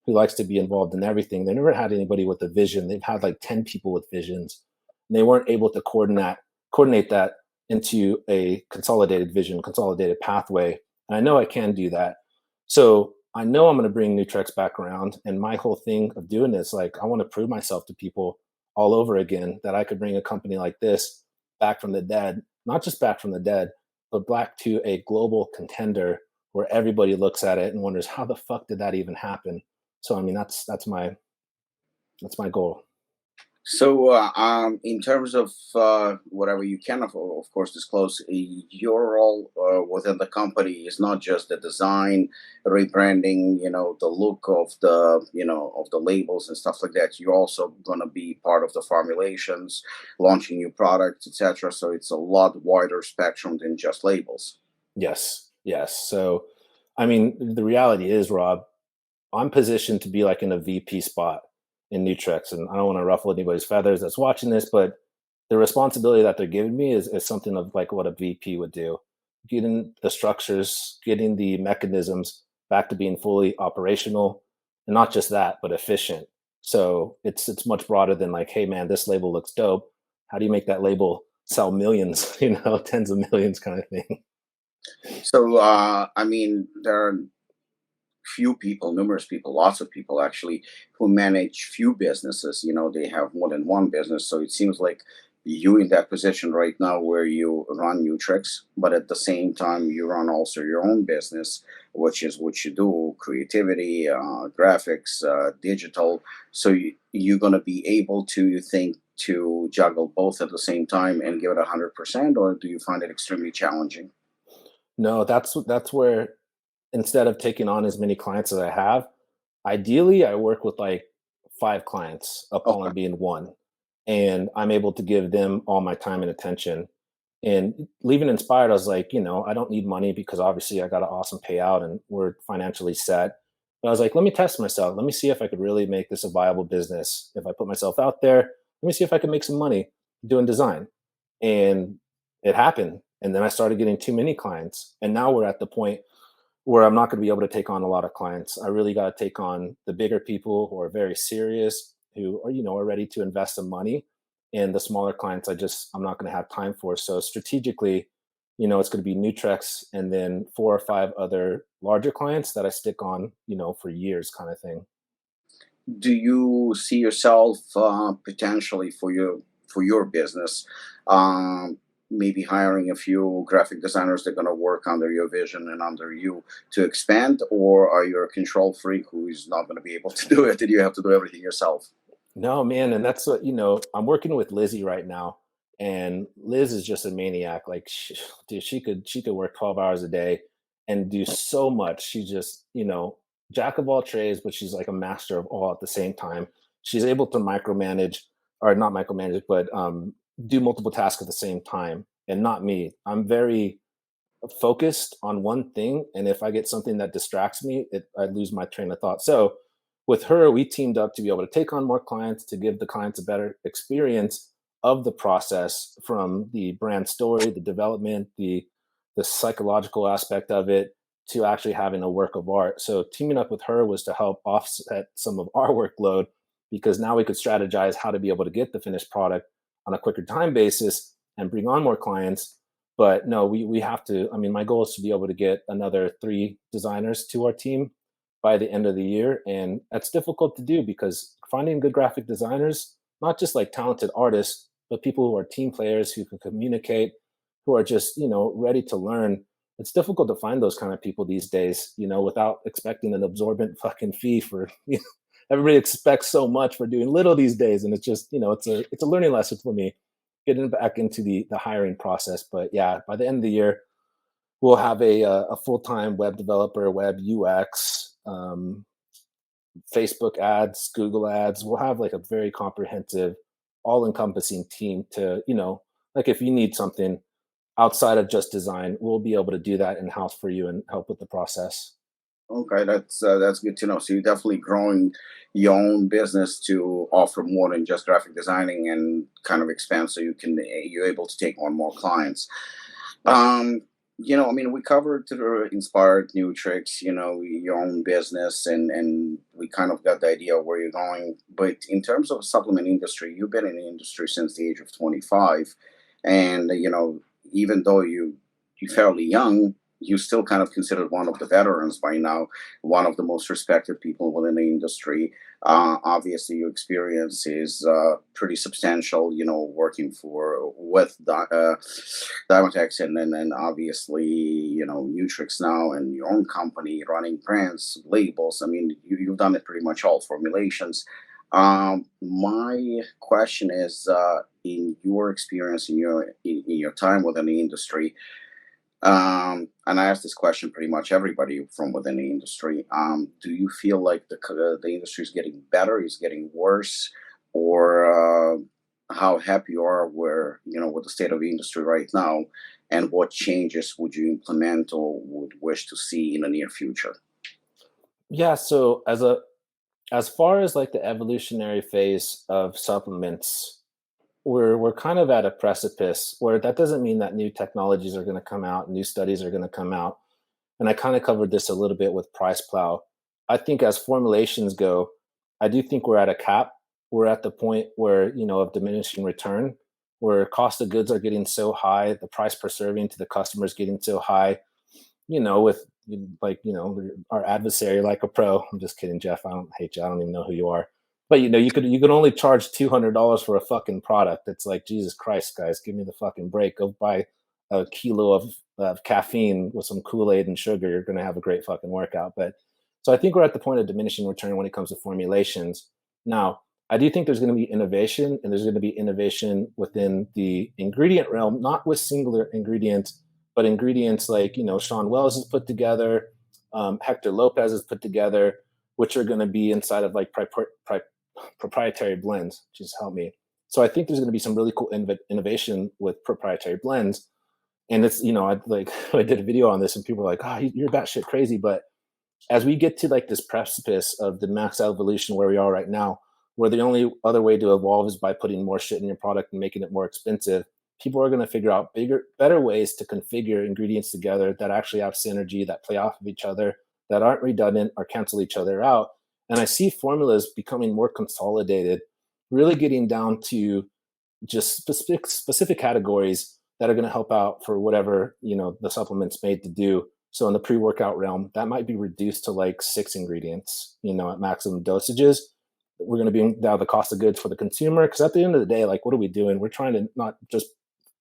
who likes to be involved in everything. They never had anybody with a vision. They've had like 10 people with visions. And they weren't able to coordinate that into a consolidated vision, consolidated pathway. And I know I can do that. So I know I'm going to bring Nutrex back around. And my whole thing of doing this, like, I want to prove myself to people all over again that I could bring a company like this back from the dead, not just back from the dead, but back to a global contender where everybody looks at it and wonders how the fuck did that even happen. So I mean, that's my goal. So, in terms of whatever you can, of course, disclose, your role within the company is not just the design, rebranding, the look of the labels and stuff like that. You're also going to be part of the formulations, launching new products, etc. So it's a lot wider spectrum than just labels. Yes. So I mean, the reality is, Rob, I'm positioned to be like in a VP spot in Nutrex, and I don't want to ruffle anybody's feathers that's watching this, but the responsibility that they're giving me is something of like what a VP would do, getting the structures, getting the mechanisms back to being fully operational, and not just that, but efficient. So it's much broader than like, hey man, this label looks dope. How do you make that label sell millions, tens of millions kind of thing? So, I mean, there are few people, numerous people, lots of people actually who manage few businesses. They have more than one business. So it seems like you in that position right now where you run Nutrex, but at the same time you run also your own business, which is what you do: creativity, graphics, digital. So you're going to be able to, you think, to juggle both at the same time and give it 100%, or do you find it extremely challenging? No, that's where, instead of taking on as many clients as I have, ideally I work with like 5 clients, Okay. Apollon being one, and I'm able to give them all my time and attention. And leaving Inspired, I was like, I don't need money because obviously I got an awesome payout and we're financially set. But I was like, let me test myself. Let me see if I could really make this a viable business. If I put myself out there, let me see if I can make some money doing design. And it happened. And then I started getting too many clients. And now we're at the point where I'm not going to be able to take on a lot of clients. I really got to take on the bigger people who are very serious, who are ready to invest some money. And the smaller clients, I'm not going to have time for. So strategically, it's going to be Nutrex and then 4 or 5 other larger clients that I stick on, for years, kind of thing. Do you see yourself potentially for your business, um, maybe hiring a few graphic designers that are going to work under your vision and under you to expand, or are you a control freak who is not going to be able to do it and you have to do everything yourself? No, man, and that's what I'm working with Lizzie right now, and Liz is just a maniac. Like, dude, she could work 12 hours a day and do so much. She's just jack of all trades, but she's like a master of all at the same time. She's able to micromanage, or not micromanage, but do multiple tasks at the same time. And not me. I'm very focused on one thing, and if I get something that distracts me, I lose my train of thought. So with her, we teamed up to be able to take on more clients, to give the clients a better experience of the process, from the brand story, the development, the psychological aspect of it, to actually having a work of art. So teaming up with her was to help offset some of our workload, because now we could strategize how to be able to get the finished product on a quicker time basis and bring on more clients. But no, we have to. I mean, my goal is to be able to get another 3 designers to our team by the end of the year, and that's difficult to do because finding good graphic designers, not just like talented artists, but people who are team players, who can communicate, who are just ready to learn. It's difficult to find those kind of people these days, without expecting an absorbent fucking fee for. Everybody expects so much for doing little these days, and it's just it's a learning lesson for me, getting back into the hiring process. But yeah, by the end of the year, we'll have a full time web developer, web UX, Facebook ads, Google ads. We'll have like a very comprehensive, all encompassing team to like if you need something outside of just design, we'll be able to do that in house for you and help with the process. Okay, that's good to know. So you're definitely growing your own business to offer more than just graphic designing and kind of expand, so you're able to take on more clients. Um, I mean, we covered the inspired new tricks, your own business, and we kind of got the idea of where you're going. But in terms of supplement industry, you've been in the industry since the age of 25, and even though you're fairly young, you still kind of considered one of the veterans by now, one of the most respected people within the industry. Obviously, your experience is pretty substantial. Working for with Diamotex, and obviously Nutrix now, and your own company running brands, labels. I mean, you've done it pretty much all formulations. My question is, in your experience, in your time within the industry, and I ask this question pretty much everybody from within the industry. Do you feel like the industry is getting better, is getting worse, or how happy you are where with the state of the industry right now, and what changes would you implement or would wish to see in the near future? Yeah. So as far as like the evolutionary phase of supplements, we're kind of at a precipice where that doesn't mean that new technologies are going to come out, new studies are going to come out. And I kind of covered this a little bit with Price Plow. I think as formulations go, I do think we're at a cap. We're at the point where, of diminishing return, where cost of goods are getting so high, the price per serving to the customer is getting so high, with like, our adversary, like a pro. I'm just kidding, Jeff. I don't hate you. I don't even know who you are. But you could only charge $200 for a fucking product. It's like, Jesus Christ, guys, give me the fucking break. Go buy a kilo of caffeine with some Kool-Aid and sugar. You're gonna have a great fucking workout. But so I think we're at the point of diminishing return when it comes to formulations. Now, I do think there's going to be innovation, and there's going to be innovation within the ingredient realm, not with singular ingredients, but ingredients like Sean Wells has put together, Hector Lopez has put together, which are going to be inside of like proprietary blends. Just help me. So I think there's going to be some really cool innovation with proprietary blends. And it's I did a video on this, and people are like, "Oh, you're batshit crazy," but as we get to like this precipice of the max evolution where we are right now, where the only other way to evolve is by putting more shit in your product and making it more expensive, people are going to figure out better ways to configure ingredients together that actually have synergy, that play off of each other, that aren't redundant or cancel each other out. And I see formulas becoming more consolidated, really getting down to just specific categories that are going to help out for whatever the supplement's made to do. So in the pre-workout realm, that might be reduced to like 6 ingredients, at maximum dosages. We're going to be down the cost of goods for the consumer, because at the end of the day, like, what are we doing? We're trying to not just,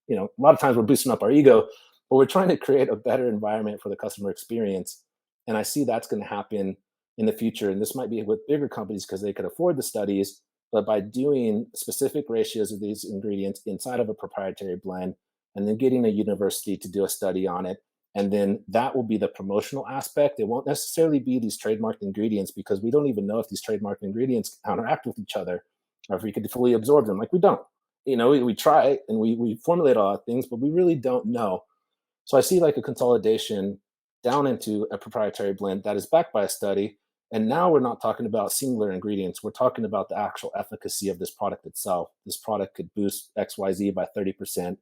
a lot of times we're boosting up our ego, but we're trying to create a better environment for the customer experience. And I see that's going to happen in the future. And this might be with bigger companies because they could afford the studies, but by doing specific ratios of these ingredients inside of a proprietary blend, and then getting a university to do a study on it, and then that will be the promotional aspect. It won't necessarily be these trademarked ingredients, because we don't even know if these trademarked ingredients counteract with each other, or if we could fully absorb them. Like, we don't. We try and we formulate a lot of things, but we really don't know. So I see like a consolidation down into a proprietary blend that is backed by a study. And now we're not talking about singular ingredients. We're talking about the actual efficacy of this product itself. This product could boost XYZ by 30%,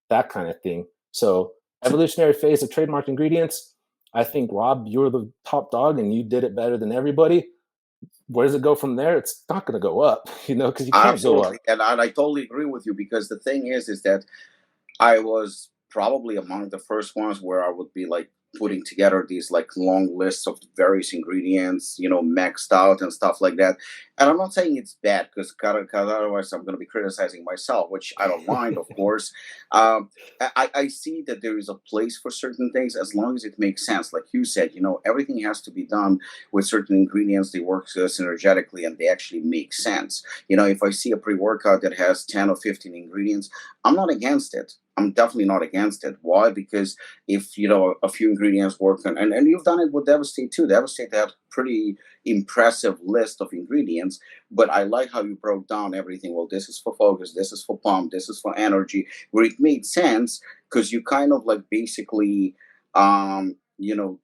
that kind of thing. So evolutionary phase of trademarked ingredients, I think, Rob, you're the top dog and you did it better than everybody. Where does it go from there? It's not going to go up, because you can't go up. Absolutely, and I totally agree with you, because the thing is that I was probably among the first ones where I would be like putting together these like long lists of various ingredients, maxed out and stuff like that. And I'm not saying it's bad, because otherwise I'm going to be criticizing myself, which I don't mind, of course. I see that there is a place for certain things as long as it makes sense. Like you said, everything has to be done with certain ingredients. They work synergetically and they actually make sense. If I see a pre workout that has 10 or 15 ingredients, I'm not against it. I'm definitely not against it. Why? Because if a few ingredients work, and you've done it with Devastate too. Devastate had pretty impressive list of ingredients, but I like how you broke down everything. Well, this is for focus, this is for pump, this is for energy, where it made sense, because you kind of like basically you know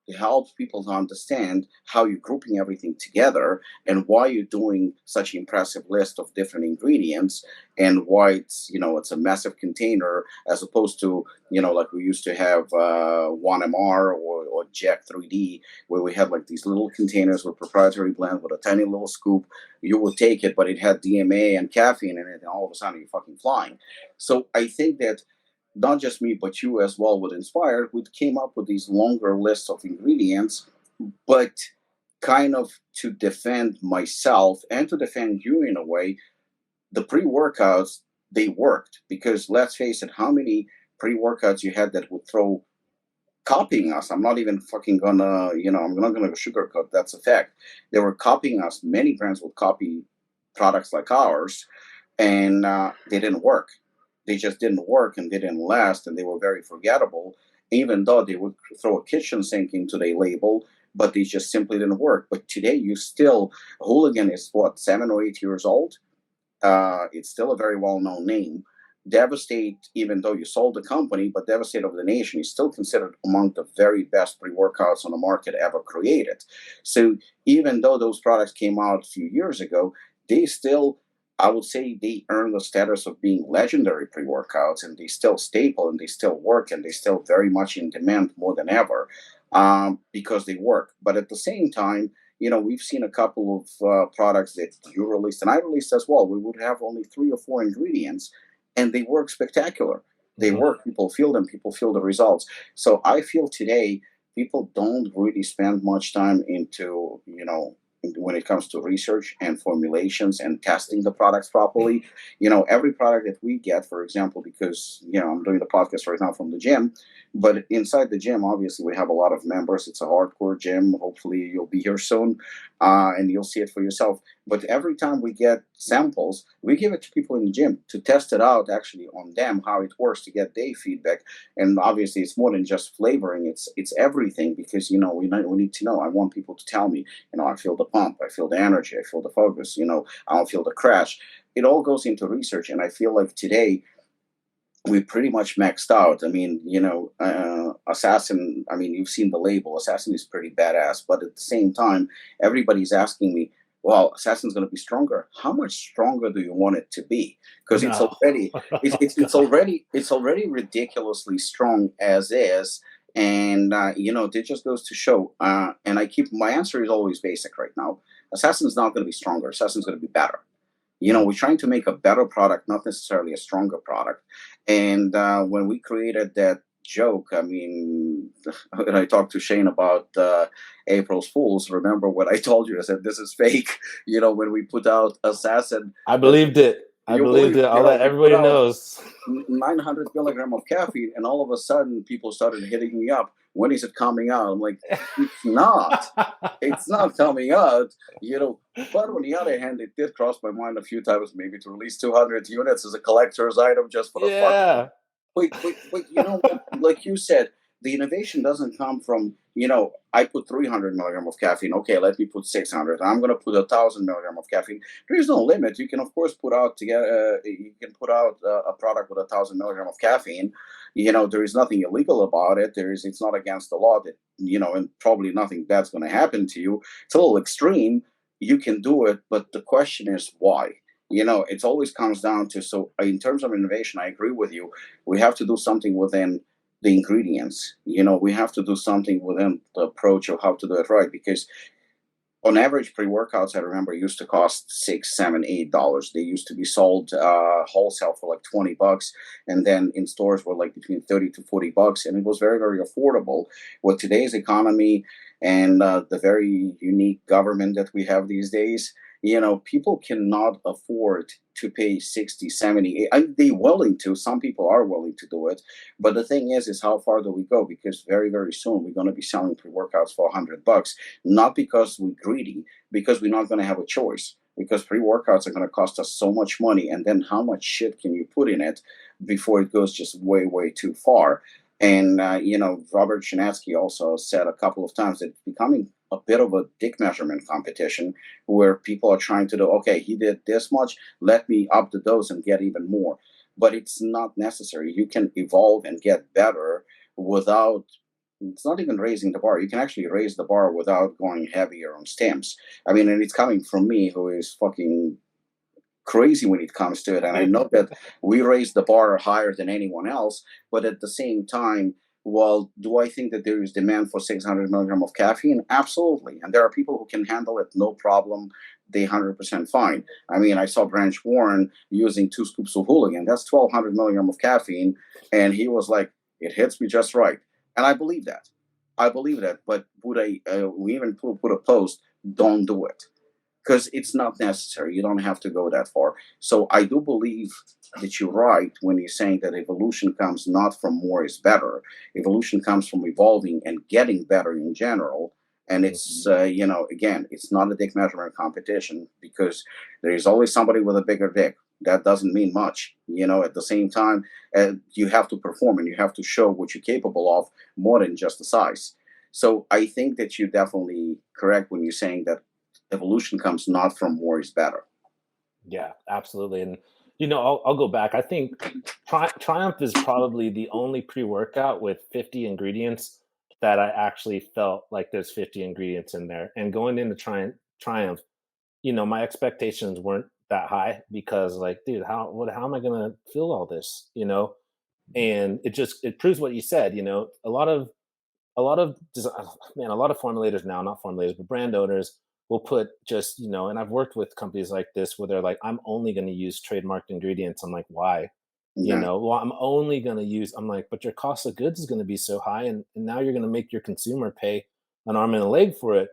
it helps people to understand how you're grouping everything together, and why you're doing such an impressive list of different ingredients, and why it's a massive container, as opposed to like we used to have 1MR or Jack 3D, where we had like these little containers with proprietary blend with a tiny little scoop. You would take it, but it had DMA and caffeine in it, and all of a sudden you're fucking flying. So I think that not just me, but you as well, with Inspired, we came up with these longer lists of ingredients, but kind of to defend myself and to defend you in a way. The pre-workouts, they worked, because let's face it, how many pre-workouts you had that would throw copying us? I'm not even fucking gonna, I'm not gonna sugarcoat, that's a fact. They were copying us. Many brands would copy products like ours, and they didn't work. They just didn't work, and they didn't last, and they were very forgettable, even though they would throw a kitchen sink into their label, but they just simply didn't work. But today, Hooligan is what, 7 or 8 years old? It's still a very well-known name. Devastate, even though you sold the company, but Devastate of the Nation is still considered among the very best pre-workouts on the market ever created. So even though those products came out a few years ago, they still, I would say, they earn the status of being legendary pre-workouts, and they still staple, and they still work, and they still very much in demand more than ever, because they work. But at the same time, we've seen a couple of products that you released and I released as well. We would have only 3 or 4 ingredients, and they work spectacular. They Mhm. work. People feel them. People feel the results. So I feel today people don't really spend much time when it comes to research and formulations and testing the products properly. Every product that we get, for example, because I'm doing the podcast right now from the gym, but inside the gym, obviously, we have a lot of members. It's a hardcore gym. Hopefully, you'll be here soon, and you'll see it for yourself. But every time we get samples, we give it to people in the gym to test it out actually on them, how it works, to get their feedback. And obviously, it's more than just flavoring; it's everything, because we need to know. I want people to tell me, I feel the pump, I feel the energy, I feel the focus. I don't feel the crash. It all goes into research, and I feel like today we pretty much maxed out. I mean, Assassin, I mean, you've seen the label. Assassin is pretty badass, but at the same time, everybody's asking me, well, Assassin's going to be stronger. How much stronger do you want it to be? Because it's No. already it's God. already ridiculously strong as is. And it just goes to show. And my answer is always basic right now. Assassin's not going to be stronger. Assassin's going to be better. We're trying to make a better product, not necessarily a stronger product. And when we created that joke, I mean, when I talked to Shane about April's Fools, remember what I told you? I said, this is fake. When we put out Assassin, I believed it. I you believed believe, it. I'll let we put everybody out knows. 900 milligram of caffeine, and all of a sudden people started hitting me up. When is it coming out? I'm like, it's not. It's not coming out. But on the other hand, it did cross my mind a few times, maybe to release 200 units as a collector's item just for the fuck. Yeah. But you know what? Like you said, the innovation doesn't come from, I put 300 milligram of caffeine. Okay, let me put 600. I'm going to put 1,000 milligram of caffeine. There is no limit. You can, of course, put out a product with 1,000 milligram of caffeine. There is nothing illegal about it. It's not against the law that, and probably nothing bad's going to happen to you. It's a little extreme. You can do it, but the question is why? It always comes down to, so in terms of innovation, I agree with you. We have to do something within the ingredients. We have to do something within the approach of how to do it right, because on average, pre-workouts, I remember, used to cost $6, $7, $8. They used to be sold wholesale for like $20, and then in stores were like between 30 to $40, and it was very, very affordable. With today's economy and the very unique government that we have these days, people cannot afford to pay 60, 70. They're willing to. Some people are willing to do it. But the thing is how far do we go? Because very, very soon we're going to be selling pre-workouts for $100, not because we're greedy, because we're not going to have a choice. Because pre-workouts are going to cost us so much money, and then how much shit can you put in it before it goes just way, way too far? And Robert Chinatsky also said a couple of times that it's becoming a bit of a dick measurement competition, where people are trying to do, okay, he did this much, let me up the dose and get even more. But it's not necessary. You can evolve and get better without, it's not even raising the bar. You can actually raise the bar without going heavier on stems. I mean, and it's coming from me, who is fucking crazy when it comes to it. And I know that we raise the bar higher than anyone else, but at the same time, well, do I think that there is demand for 600 milligram of caffeine? Absolutely. And there are people who can handle it no problem. They 100% fine. I mean, I saw Branch Warren using 2 scoops of Hooligan. That's 1,200 milligram of caffeine. And he was like, it hits me just right. And I believe that. I believe that. But would we even put a post, don't do it, because it's not necessary. You don't have to go that far. So I do believe that you're right when you're saying that evolution comes not from more is better. Evolution comes from evolving and getting better in general. And it's, again, it's not a dick measurement competition, because there is always somebody with a bigger dick. That doesn't mean much. At the same time, you have to perform and you have to show what you're capable of, more than just the size. So I think that you're definitely correct when you're saying that evolution comes not from more is better. Yeah, absolutely. And I'll go back. I think Triumph is probably the only pre-workout with 50 ingredients that I actually felt like there's 50 ingredients in there. And going into Triumph, my expectations weren't that high, because like, dude, how am I gonna feel all this? And it proves what you said. A lot of formulators now, not formulators, but brand owners will put just, and I've worked with companies like this where they're like, I'm only going to use trademarked ingredients. I'm like, why? Yeah. Well, I'm only going to use, I'm like, but your cost of goods is going to be so high. And now you're going to make your consumer pay an arm and a leg for it.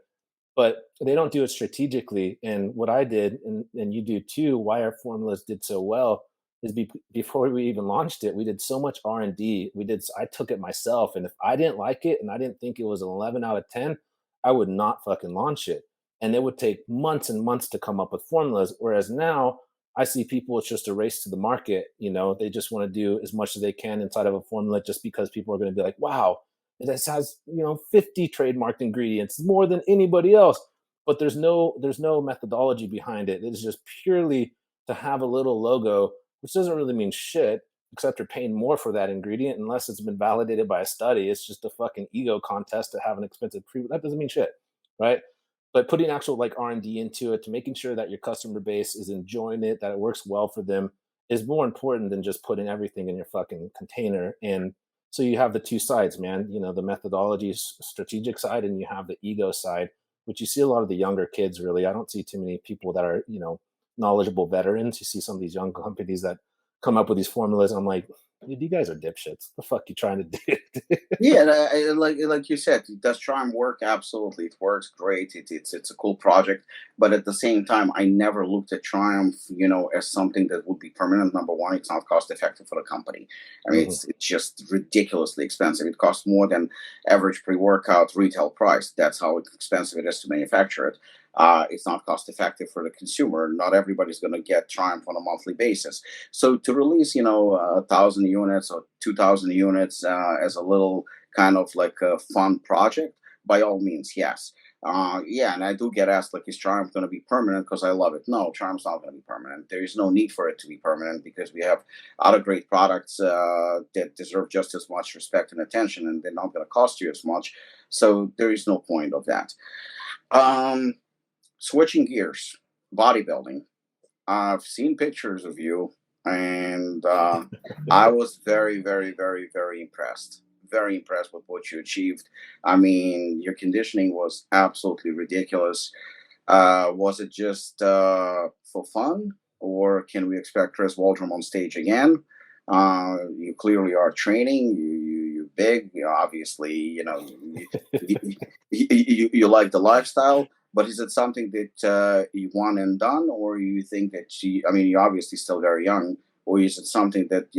but they don't do it strategically. And what I did, and you do too, why our formulas did so well is before we even launched it, we did so much R&D. I took it myself. And if I didn't like it and I didn't think it was an 11 out of 10, I would not fucking launch it. And it would take months and months to come up with formulas. Whereas now I see people, it's just a race to the market. They just want to do as much as they can inside of a formula just because people are going to be like, wow, this has 50 trademarked ingredients, more than anybody else. But there's no methodology behind it. It's just purely to have a little logo, which doesn't really mean shit, except you're paying more for that ingredient unless it's been validated by a study. It's just a fucking ego contest to have an expensive that doesn't mean shit, right? But putting actual like R&D into it, to making sure that your customer base is enjoying it, that it works well for them, is more important than just putting everything in your fucking container. And so you have the two sides, man. The methodology strategic side, and you have the ego side, which you see a lot of the younger kids. Really, I don't see too many people that are knowledgeable veterans. You see some of these young companies that come up with these formulas, and I'm like, dude, you guys are dipshits. The fuck you trying to do? Yeah, and like you said, does Charm work? Absolutely, it works great. It's a cool project, but at the same time, I never looked at Triumph, as something that would be permanent. Number one, it's not cost effective for the company. I mean, Mhm. it's just ridiculously expensive. It costs more than average pre-workout retail price. That's how expensive it is to manufacture it. It's not cost effective for the consumer. Not everybody's going to get Triumph on a monthly basis. So to release, 1,000 units or 2,000 units as a little kind of like a fun project, by all means, yes. Yeah, and I do get asked, like, is Triumph going to be permanent? Because I love it. No, Triumph's not going to be permanent. There is no need for it to be permanent because we have other great products that deserve just as much respect and attention, and they're not going to cost you as much. So there is no point of that. Um, Switching gears, bodybuilding. I've seen pictures of you, and I was very, very, very, very impressed. Very impressed with what you achieved. I mean, your conditioning was absolutely ridiculous. Was it just for fun, or can we expect Chris Waldrum on stage again? You clearly are training. You're big. Obviously, you, you like the lifestyle. But is it something that you want and done, or you think that I mean, you're obviously still very young, or is it something that,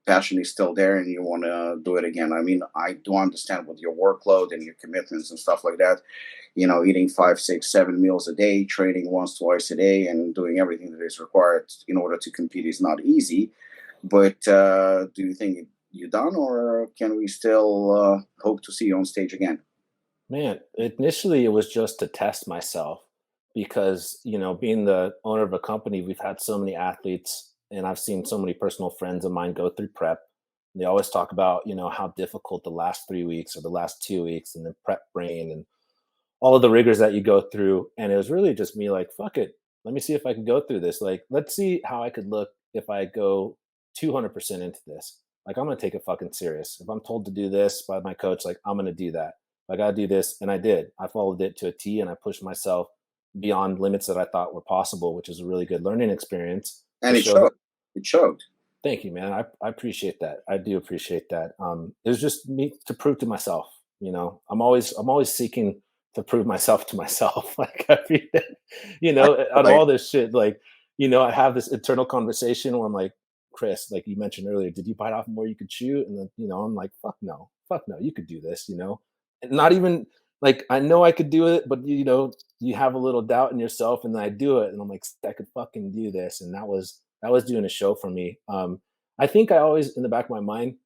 passion is still there and you want to do it again? I mean, I do understand with your workload and your commitments and stuff like that, eating 5, 6, 7 meals a day, training once, twice a day, and doing everything that is required in order to compete is not easy. But do you think you're done, or can we still hope to see you on stage again? Man, initially it was just to test myself because, being the owner of a company, we've had so many athletes and I've seen so many personal friends of mine go through prep. They always talk about, how difficult the last 3 weeks or the last 2 weeks and the prep brain and all of the rigors that you go through. And it was really just me like, fuck it. Let me see if I can go through this. Like, let's see how I could look if I go 200% into this. Like, I'm going to take it fucking serious. If I'm told to do this by my coach, like, I'm going to do that. I got to do this. And I did. I followed it to a T and I pushed myself beyond limits that I thought were possible, which is a really good learning experience to And it show that. showed. It showed. Thank you, man. I appreciate that. I do appreciate that. It was just me to prove to myself. I'm always seeking to prove myself to myself. Like every day, on Like, all this shit. Like, I have this internal conversation where I'm like, Chris, like you mentioned earlier, did you bite off more you could chew? And then, I'm like, fuck no, you could do this. And not even like I know I could do it, but you have a little doubt in yourself, and then I do it, and I'm like, I could fucking do this, and that was doing a show for me. I think I always, in the back of my mind,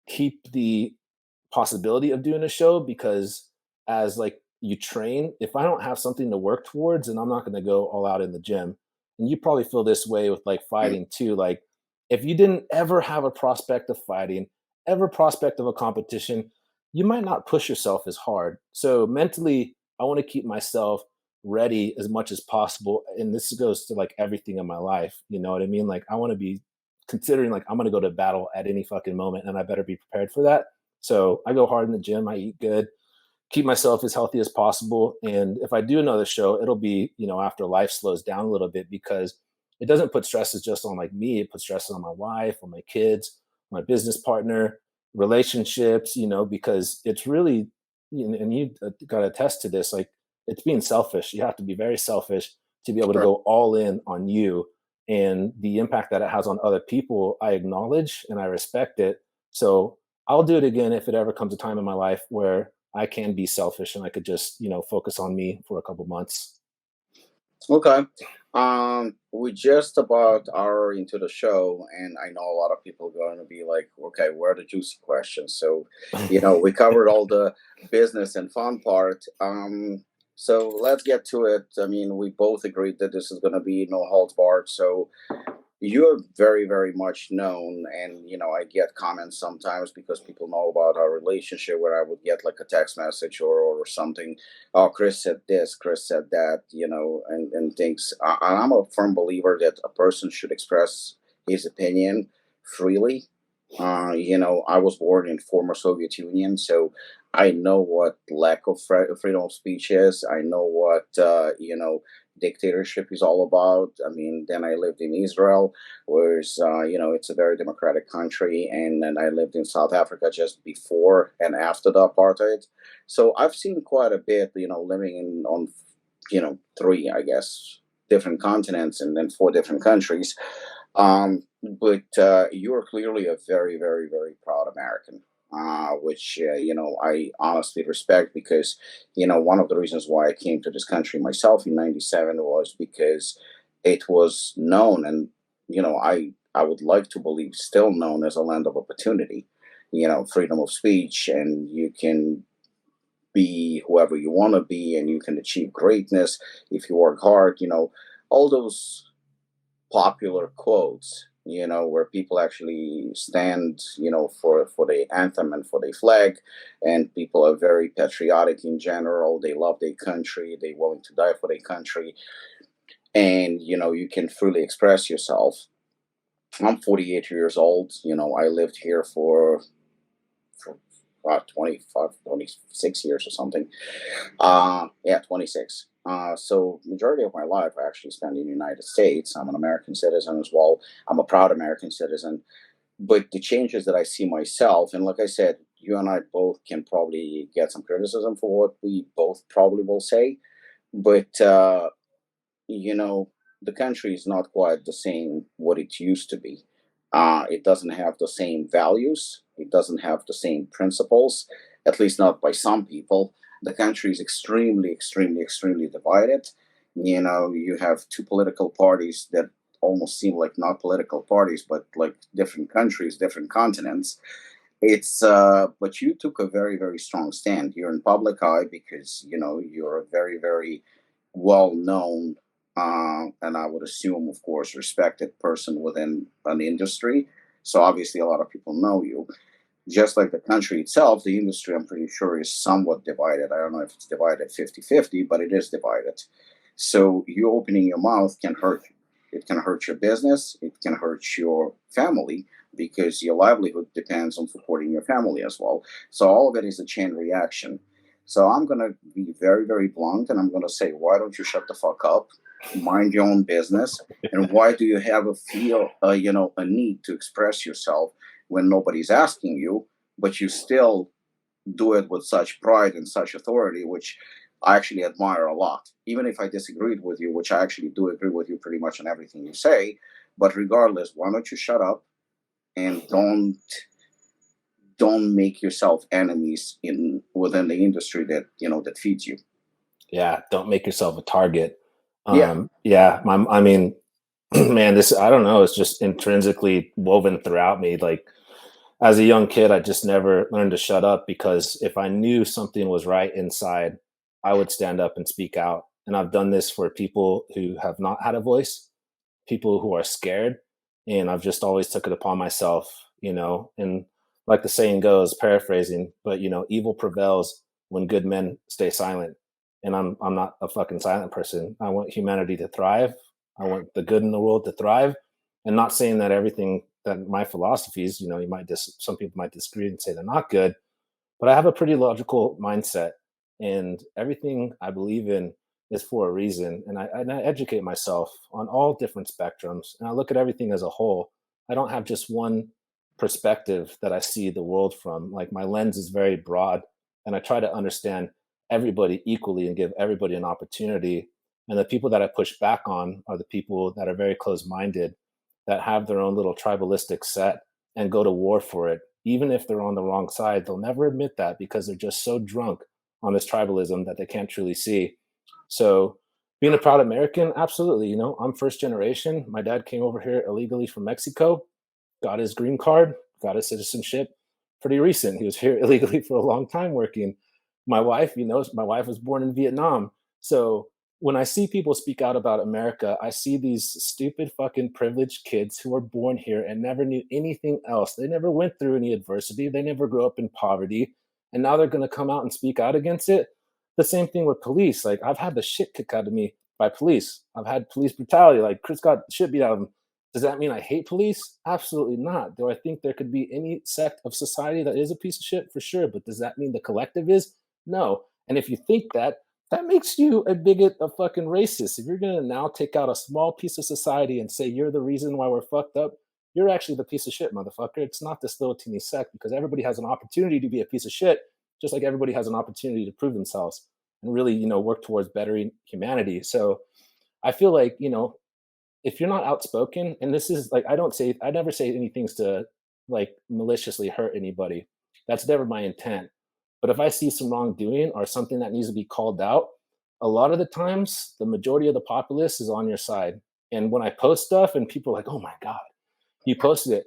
keep the possibility of doing a show because as like you train, if I don't have something to work towards, then I'm not going to go all out in the gym. And you probably feel this way with like fighting too. Like if you didn't ever have a prospect of fighting, ever prospect of a competition, you might not push yourself as hard. So mentally, I want to keep myself ready as much as possible. And this goes to like everything in my life. You know what I mean? Like I want to be considering like I'm going to go to battle at any fucking moment and I better be prepared for that. So I go hard in the gym, I eat good, keep myself as healthy as possible. And if I do another show, it'll be, after life slows down a little bit because it doesn't put stresses just on like me, it puts stresses on my wife, on my kids, my business partner, relationships, because it's really, and you got to attest to this, like it's being selfish. You have to be very selfish to be able to Sure. go all in on you, and the impact that it has on other people, I acknowledge and I respect it. So I'll do it again if it ever comes a time in my life where I can be selfish and I could just, focus on me for a couple months. Okay. We just about are into the show, and I know a lot of people are going to be like, "Okay, where are the juicy questions?" So, we covered all the business and fun part. So let's get to it. I mean, we both agreed that this is going to be no holds barred. So, you're very, very much known, and I get comments sometimes because people know about our relationship where I would get like a text message or something. Oh, Chris said this, Chris said that, and things. And I'm a firm believer that a person should express his opinion freely. I was born in former Soviet Union, so I know what lack of freedom of speech is. I know what dictatorship is all about. I mean, then I lived in Israel, whereas it's a very democratic country, and then I lived in South Africa just before and after the apartheid. So I've seen quite a bit, living in on three, I guess, different continents and then four different countries. But you're clearly a very, very, very proud American, which I honestly respect because one of the reasons why I came to this country myself in '97 was because it was known, and I would like to believe still known as a land of opportunity. Freedom of speech, and you can be whoever you want to be, and you can achieve greatness if you work hard. All those popular quotes, where people actually stand, for the anthem and for the flag, and people are very patriotic in general. They love their country. They're willing to die for their country, and you can freely express yourself. I'm 48 years old. I lived here for about 25, 26 years or something. Yeah, 26. So majority of my life I actually spent in the United States. I'm an American citizen as well. I'm a proud American citizen. But the changes that I see myself, and like I said, you and I both can probably get some criticism for what we both probably will say. But you know, the country is not quite the same what it used to be. It doesn't have the same values. It doesn't have the same principles, at least not by some people. The country is extremely, extremely, extremely divided. You have two political parties that almost seem like not political parties, but like different countries, different continents. But you took a very, very strong stand. You're in public eye because you're a very, very well known, and I would assume, of course, respected person within an industry. So obviously, a lot of people know you. Just like the country itself, the industry, I'm pretty sure, is somewhat divided. I don't know if it's divided 50-50, but it is divided. So you opening your mouth can hurt you. It can hurt your business. It can hurt your family because your livelihood depends on supporting your family as well. So all of it is a chain reaction. So I'm going to be very, very blunt, and I'm going to say, why don't you shut the fuck up, mind your own business, and why do you have a need to express yourself when nobody's asking you, but you still do it with such pride and such authority, which I actually admire a lot. Even if I disagreed with you, which I actually do agree with you pretty much on everything you say, but regardless, why don't you shut up and don't make yourself enemies in within the industry that feeds you. Yeah, don't make yourself a target. Yeah, Yeah, I mean, man, this, I don't know, it's just intrinsically woven throughout me. Like as a young kid, I just never learned to shut up because if I knew something was right inside, I would stand up and speak out. And I've done this for people who have not had a voice, people who are scared, and I've just always took it upon myself, and like the saying goes, paraphrasing, but evil prevails when good men stay silent. And I'm not a fucking silent person. I want humanity to thrive. I want the good in the world to thrive. And not saying that everything that my philosophies, some people might disagree and say they're not good, but I have a pretty logical mindset, and everything I believe in is for a reason. And I educate myself on all different spectrums, and I look at everything as a whole. I don't have just one perspective that I see the world from. Like my lens is very broad, and I try to understand everybody equally and give everybody an opportunity. And the people that I push back on are the people that are very close-minded, that have their own little tribalistic set and go to war for it. Even if they're on the wrong side, they'll never admit that because they're just so drunk on this tribalism that they can't truly see. So being a proud American, absolutely. I'm first generation. My dad came over here illegally from Mexico, got his green card, got his citizenship pretty recent. He was here illegally for a long time working. My wife was born in Vietnam. So when I see people speak out about America, I see these stupid fucking privileged kids who were born here and never knew anything else. They never went through any adversity. They never grew up in poverty. And now they're going to come out and speak out against it. The same thing with police. Like, I've had the shit kicked out of me by police. I've had police brutality. Like, Chris got shit beat out of him. Does that mean I hate police? Absolutely not. Do I think there could be any sect of society that is a piece of shit? For sure. But does that mean the collective is? No. And if you think that, that makes you a bigot, a fucking racist. If you're going to now take out a small piece of society and say you're the reason why we're fucked up, you're actually the piece of shit, motherfucker. It's not this little teeny sect, because everybody has an opportunity to be a piece of shit, just like everybody has an opportunity to prove themselves and really, work towards bettering humanity. So I feel like, if you're not outspoken, and this is like, I never say anything to like maliciously hurt anybody. That's never my intent. But if I see some wrongdoing or something that needs to be called out, a lot of the times the majority of the populace is on your side. And when I post stuff and people are like, oh my God, you posted it,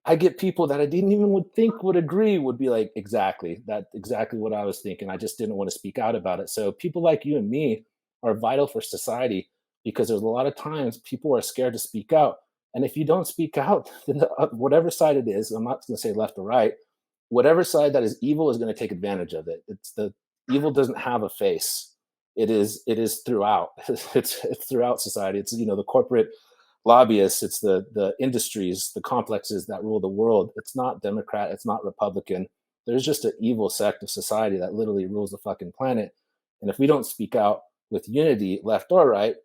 I get people that I didn't even would think would agree, would be like, exactly what I was thinking. I just didn't want to speak out about it. So people like you and me are vital for society, because there's a lot of times people are scared to speak out. And if you don't speak out, then whatever side it is, I'm not going to say left or right, whatever side that is evil is going to take advantage of it. It's the evil doesn't have a face. It is throughout. It's throughout society. It's the corporate lobbyists, it's the industries, the complexes that rule the world. It's not Democrat, it's not Republican. There's just an evil sect of society that literally rules the fucking planet. And if we don't speak out with unity, left or right,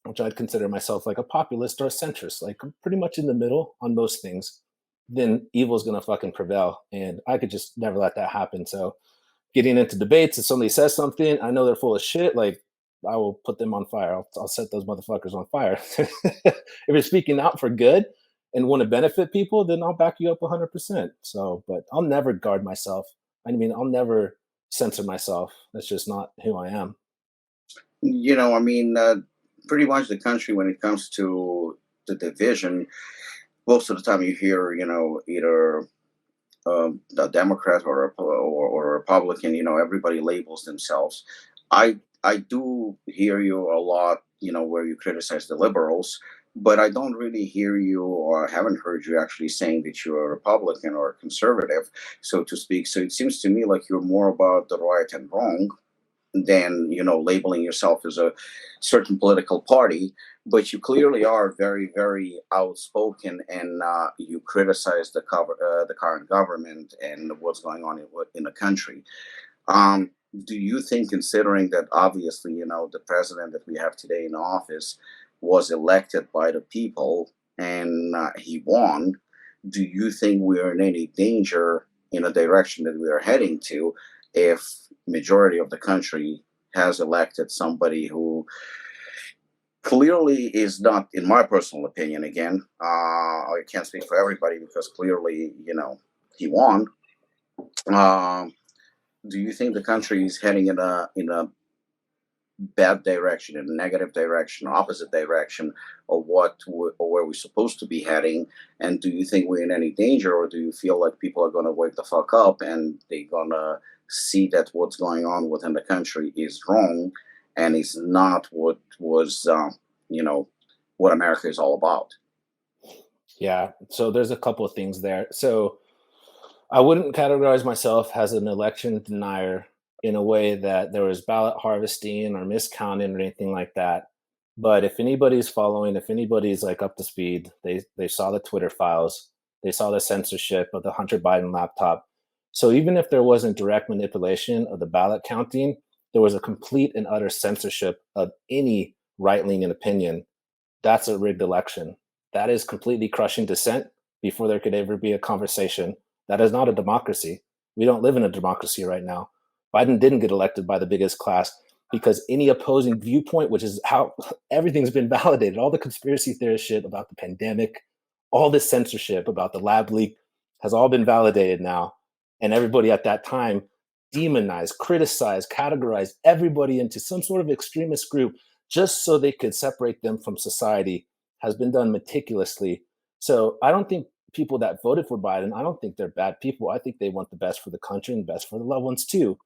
which I'd consider myself like a populist or a centrist, like I'm pretty much in the middle on most things, then evil's gonna fucking prevail. And I could just never let that happen. So getting into debates, if somebody says something, I know they're full of shit, like I will put them on fire. I'll set those motherfuckers on fire. If you're speaking out for good and want to benefit people, then I'll back you up 100%. So, but I'll never guard myself. I mean, I'll never censor myself. That's just not who I am. I mean, pretty much the country, when it comes to the division, most of the time you hear, either a Democrat or a Republican. Everybody labels themselves. I do hear you a lot, where you criticize the liberals, but I don't really hear you, or haven't heard you actually saying that you're a Republican or a conservative, so to speak. So it seems to me like you're more about the right and wrong than labeling yourself as a certain political party. But you clearly are very, very outspoken, and you criticize the current government and what's going on in the country. Do you think, considering that obviously the president that we have today in office was elected by the people, and he won, do you think we are in any danger in a direction that we are heading to, if majority of the country has elected somebody who clearly is not, in my personal opinion, again, I can't speak for everybody, because clearly, he won. Um, do you think the country is heading in a bad direction, in a negative direction, opposite direction of or where we're supposed to be heading? And do you think we're in any danger, or do you feel like people are going to wake the fuck up and they're going to see that what's going on within the country is wrong, and is not what was, what America is all about? Yeah. So there's a couple of things there. So I wouldn't categorize myself as an election denier in a way that there was ballot harvesting or miscounting or anything like that. But if anybody's following, if anybody's like up to speed, they saw the Twitter files, they saw the censorship of the Hunter Biden laptop. So even if there wasn't direct manipulation of the ballot counting, there was a complete and utter censorship of any right-leaning opinion. That's a rigged election. That is completely crushing dissent before there could ever be a conversation. That is not a democracy. We don't live in a democracy right now. Biden didn't get elected by the biggest class because any opposing viewpoint, which is how everything's been validated, all the conspiracy theorist shit about the pandemic, all this censorship about the lab leak has all been validated now. And everybody at that time demonized, criticized, categorized everybody into some sort of extremist group just so they could separate them from society has been done meticulously. So I don't think people that voted for Biden, I don't think they're bad people. I think they want the best for the country and best for the loved ones too.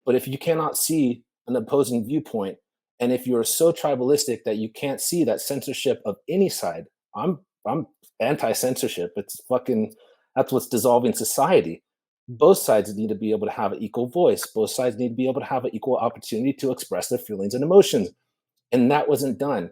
But if you cannot see an opposing viewpoint, and if you're so tribalistic that you can't see that censorship of any side, I'm anti-censorship. It's fucking that's what's dissolving society. Both sides need to be able to have an equal voice. Both sides need to be able to have an equal opportunity to express their feelings and emotions. And that wasn't done.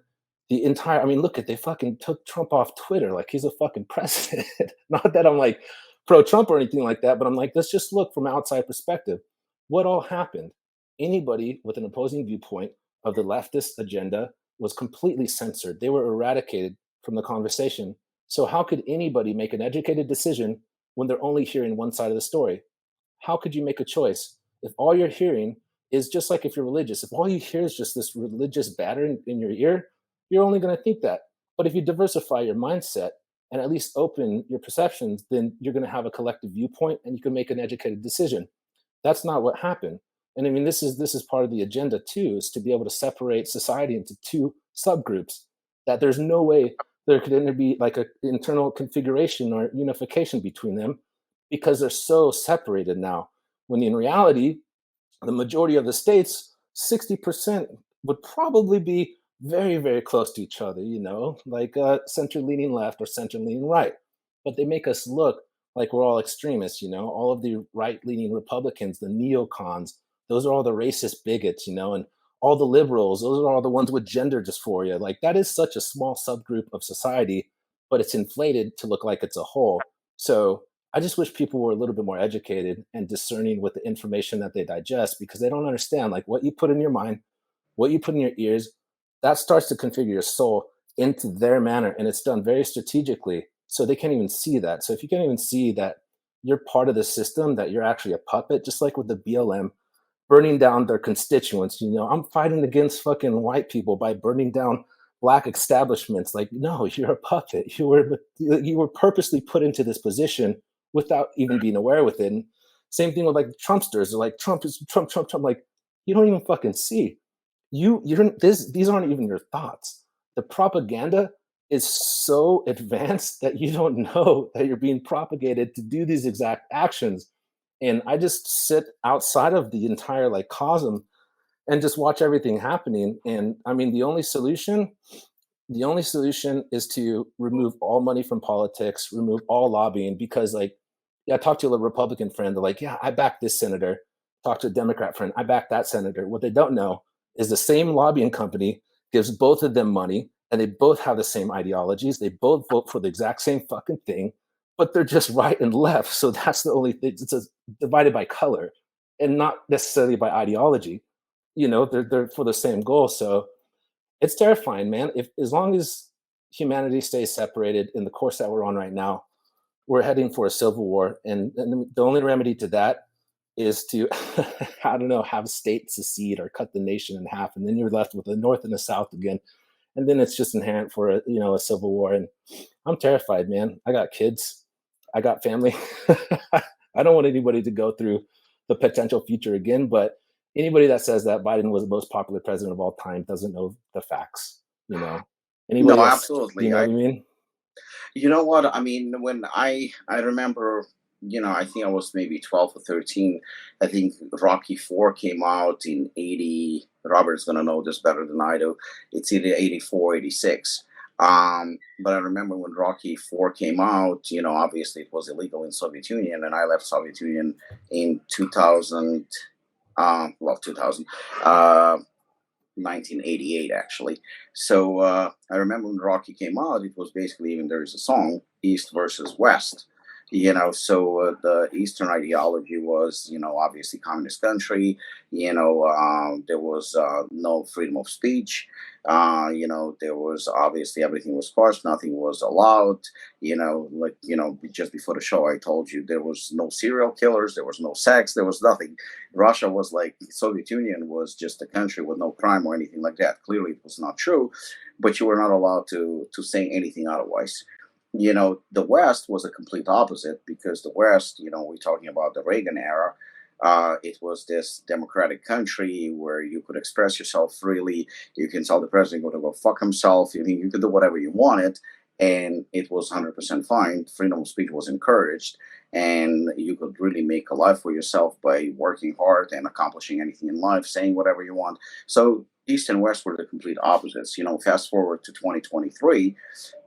The entire, I mean, look at they fucking took Trump off Twitter like he's a fucking president. Not that I'm like pro Trump or anything like that, but I'm like, let's just look from outside perspective. What all happened? Anybody with an opposing viewpoint of the leftist agenda was completely censored. They were eradicated from the conversation. So how could anybody make an educated decision when they're only hearing one side of the story? How could you make a choice if all you're hearing is just like if you're religious, if all you hear is just this religious batter in your ear, you're only going to think that. But if you diversify your mindset and at least open your perceptions, then you're going to have a collective viewpoint and you can make an educated decision. That's not what happened. And I mean, this is part of the agenda too, is to be able to separate society into two subgroups. That there's no way there could ever be like an internal configuration or unification between them because they're so separated now. When in reality, the majority of the states, 60% would probably be very, very close to each other, like center leaning left or center leaning right. But they make us look like we're all extremists, all of the right leaning Republicans, the neocons, those are all the racist bigots, and all the liberals, those are all the ones with gender dysphoria. Like that is such a small subgroup of society, but it's inflated to look like it's a whole. So I just wish people were a little bit more educated and discerning with the information that they digest because they don't understand like what you put in your mind, what you put in your ears, that starts to configure your soul into their manner. And it's done very strategically. So they can't even see that. So if you can't even see that you're part of the system, that you're actually a puppet, just like with the BLM, burning down their constituents, I'm fighting against fucking white people by burning down black establishments. Like, no, you're a puppet. You were purposely put into this position without even being aware with it. And same thing with like Trumpsters. They're like, Trump is Trump, Trump, Trump. Like, you don't even fucking see. These aren't even your thoughts. The propaganda is so advanced that you don't know that you're being propagated to do these exact actions. And I just sit outside of the entire like cosm and just watch everything happening. And I mean, the only solution is to remove all money from politics, remove all lobbying, because like, yeah, I talked to a Republican friend, they're like, yeah, I back this senator. Talk to a Democrat friend, I back that senator. What they don't know is the same lobbying company gives both of them money and they both have the same ideologies. They both vote for the exact same fucking thing, but they're just right and left. So that's the only thing. It's divided by color and not necessarily by ideology. They're for the same goal. So it's terrifying, man. If as long as humanity stays separated in the course that we're on right now, we're heading for a civil war. And the only remedy to that is to, I don't know, have states secede or cut the nation in half. And then you're left with the North and the South again. And then it's just inherent for a civil war. And I'm terrified, man. I got kids. I got family. I don't want anybody to go through the potential future again, but anybody that says that Biden was the most popular president of all time doesn't know the facts, Anybody No, else, absolutely. what I mean? You know what? I mean, when I remember, I think I was maybe 12 or 13. I think Rocky 4 came out in 80. Robert's gonna know this better than I do. It's either 84, 86. But I remember when Rocky 4 came out, obviously it was illegal in Soviet Union, and I left Soviet Union in 2000. 2000. 1988 actually. So I remember when Rocky came out, it was basically, even there is a song, East versus West. The Eastern ideology was, obviously communist country. There was no freedom of speech. There was obviously everything was squashed, nothing was allowed. Just before the show, I told you there was no serial killers, there was no sex, there was nothing. Russia was like Soviet Union was just a country with no crime or anything like that. Clearly, it was not true, but you were not allowed to say anything otherwise. The West was a complete opposite because the West, we're talking about the Reagan era. It was this democratic country where you could express yourself freely. You can tell the president to go fuck himself. I mean, you could do whatever you wanted, and it was 100% fine. Freedom of speech was encouraged, and you could really make a life for yourself by working hard and accomplishing anything in life, saying whatever you want. So East and West were the complete opposites. Fast forward to 2023.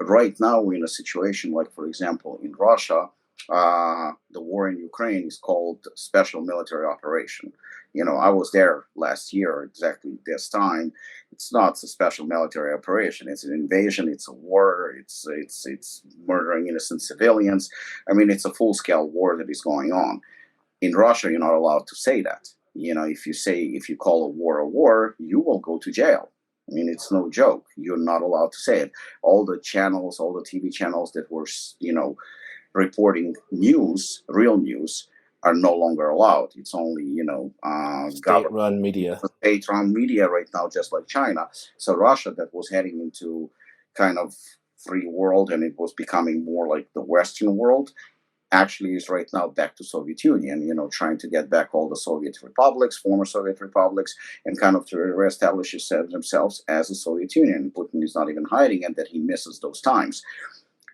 Right now, we're in a situation like, for example, in Russia, the war in Ukraine is called special military operation. I was there last year, exactly this time. It's not a special military operation. It's an invasion. It's a war. It's murdering innocent civilians. I mean, it's a full scale war that is going on. In Russia, you're not allowed to say that. If you call a war, you will go to jail. I mean, it's no joke. You're not allowed to say it. All the channels, all the TV channels that were, reporting news, real news, are no longer allowed. It's only, government State-run media. state-run media right now, just like China. So Russia, that was heading into kind of free world, and it was becoming more like the Western world, actually is right now back to Soviet Union, trying to get back all the Soviet republics, former Soviet republics, and kind of to reestablish themselves as a Soviet Union. Putin is not even hiding it that he misses those times.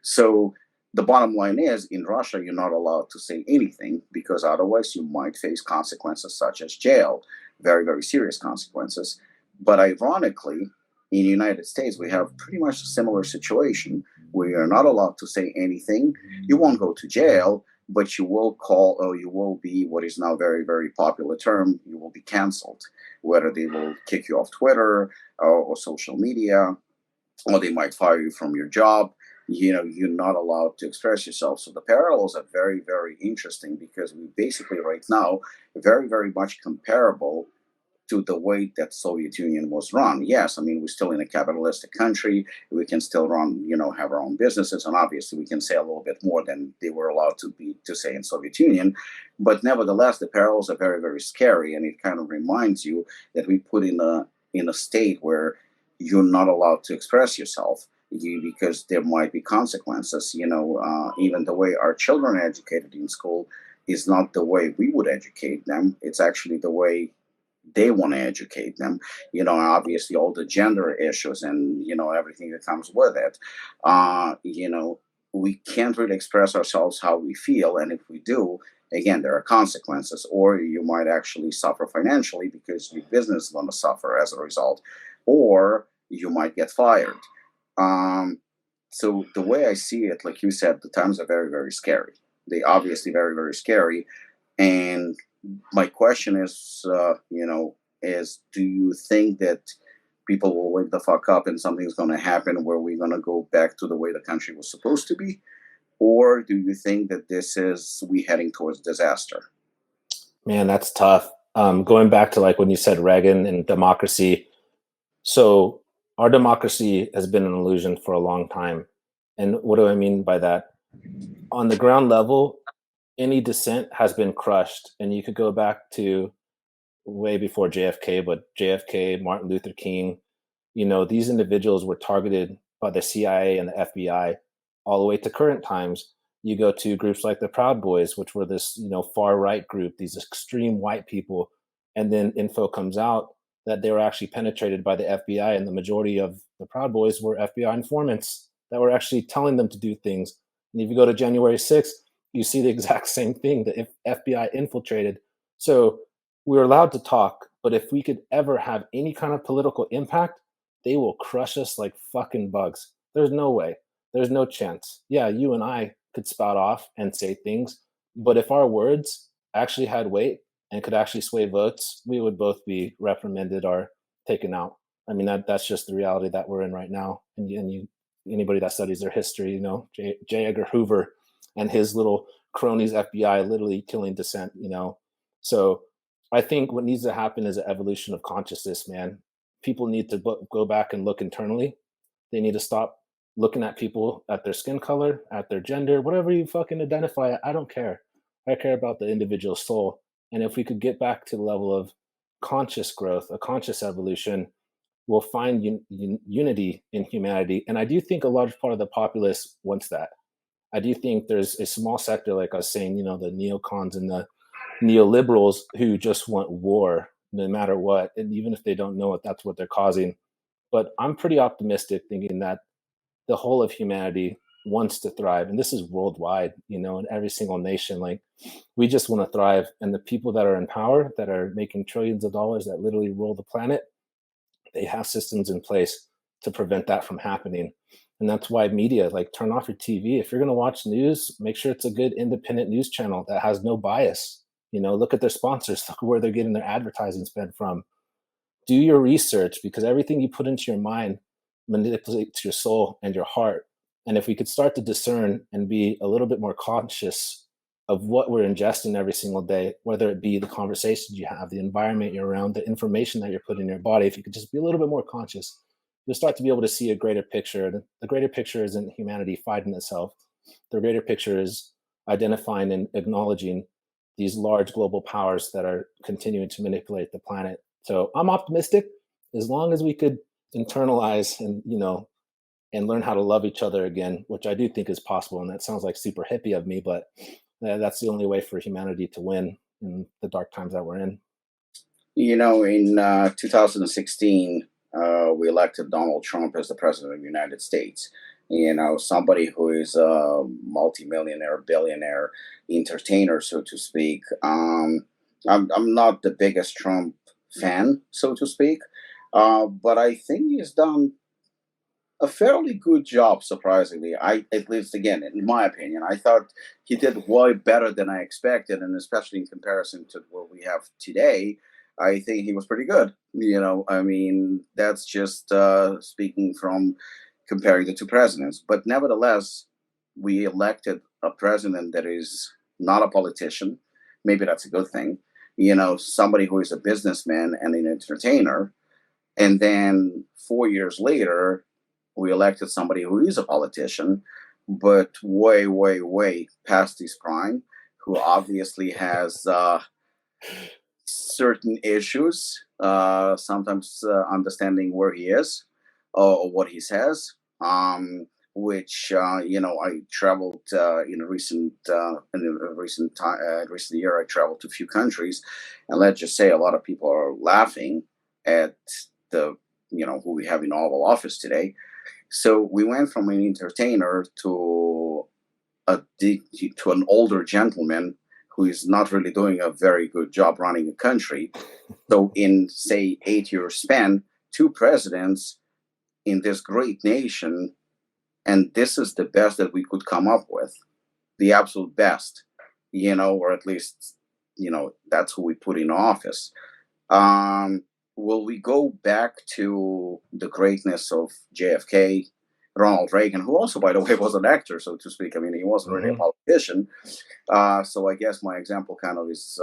So the bottom line is, in Russia, you're not allowed to say anything because otherwise you might face consequences such as jail, very, very serious consequences. But ironically, in the United States, we have pretty much a similar situation where you're not allowed to say anything. You won't go to jail, but you will be what is now a very, very popular term, you will be canceled. Whether they will kick you off Twitter or social media, or they might fire you from your job. You're not allowed to express yourself. So the parallels are very, very interesting because we basically right now very, very much comparable to the way that Soviet Union was run. Yes, I mean, we're still in a capitalistic country. We can still run, have our own businesses, and obviously we can say a little bit more than they were allowed to say in Soviet Union. But nevertheless, the parallels are very, very scary, and it kind of reminds you that we put in a state where you're not allowed to express yourself. Because there might be consequences. Even the way our children are educated in school is not the way we would educate them. It's actually the way they want to educate them. Obviously all the gender issues and everything that comes with it. We can't really express ourselves how we feel, and if we do, again, there are consequences, or you might actually suffer financially because your business is going to suffer as a result, or you might get fired. So the way I see it, like you said, the times are very, very scary. They obviously very, very scary. And my question is do you think that people will wake the fuck up and something's going to happen where we're going to go back to the way the country was supposed to be? Or do you think that we heading towards disaster? Man, that's tough. Going back to like when you said Reagan and democracy. So our democracy has been an illusion for a long time. And what do I mean by that? On the ground level, any dissent has been crushed. And you could go back to way before JFK, but JFK, Martin Luther King, these individuals were targeted by the CIA and the FBI all the way to current times. You go to groups like the Proud Boys, which were this, far right group, these extreme white people. And then info comes out that they were actually penetrated by the FBI, and the majority of the Proud Boys were FBI informants that were actually telling them to do things. And if you go to January 6th, you see the exact same thing. The FBI infiltrated. So we're allowed to talk, but if we could ever have any kind of political impact, they will crush us like fucking bugs. There's no way. There's no chance. Yeah, you and I could spout off and say things, but if our words actually had weight and could actually sway votes, we would both be reprimanded or taken out. I mean, that's just the reality that we're in right now. And anybody that studies their history, J. Edgar Hoover and his little cronies FBI literally killing dissent, you know. So I think what needs to happen is an evolution of consciousness, man. People need to go back and look internally. They need to stop looking at people at their skin color, at their gender, whatever you fucking identify. I don't care. I care about the individual soul. And if we could get back to the level of conscious growth, a conscious evolution, we'll find unity in humanity. And I do think a large part of the populace wants that. I do think there's a small sector, like I was saying, you know, the neocons and the neoliberals who just want war no matter what. And even if they don't know it, that's what they're causing. But I'm pretty optimistic thinking that the whole of humanity wants to thrive. And this is worldwide, you know, in every single nation. Like, we just want to thrive. And the people that are in power, that are making trillions of dollars, that literally rule the planet, they have systems in place to prevent that from happening. And that's why media, like, turn off your TV. If you're going to watch news, make sure it's a good independent news channel that has no bias. You know, look at their sponsors, look where they're getting their advertising spend from. Do your research, because everything you put into your mind manipulates your soul and your heart. And if we could start to discern and be a little bit more conscious of what we're ingesting every single day, whether it be the conversations you have, the environment you're around, the information that you're putting in your body, if you could just be a little bit more conscious, you'll start to be able to see a greater picture. The greater picture isn't humanity fighting itself. The greater picture is identifying and acknowledging these large global powers that are continuing to manipulate the planet. So I'm optimistic, as long as we could internalize and, you know, and learn how to love each other again, which I do think is possible. And that sounds like super hippie of me, but that's the only way for humanity to win in the dark times that we're in. You know, in 2016, we elected Donald Trump as the president of the United States. You know, somebody who is a multimillionaire, billionaire entertainer, so to speak. I'm not the biggest Trump fan, so to speak, but I think he's done a fairly good job, surprisingly. At least again, in my opinion, I thought he did way better than I expected, and especially in comparison to what we have today, I think he was pretty good. You know, I mean, that's just speaking from comparing the two presidents. But nevertheless, we elected a president that is not a politician. Maybe that's a good thing. You know, somebody who is a businessman and an entertainer. And then 4 years later, we elected somebody who is a politician, but way, way, way past his prime, who obviously has certain issues, sometimes understanding where he is or what he says. Which you know, I traveled recent year. I traveled to a few countries, and let's just say a lot of people are laughing at the, you know, who we have in Oval Office today. So we went from an entertainer to to an older gentleman who is not really doing a very good job running a country. So in, say, 8 years span, two presidents in this great nation, and this is the best that we could come up with, the absolute best, you know, or at least, you know, that's who we put in office. Um, will we go back to the greatness of JFK, Ronald Reagan, who also, by the way, was an actor, so to speak? I mean, he wasn't really a Hmm. politician. So I guess my example kind of is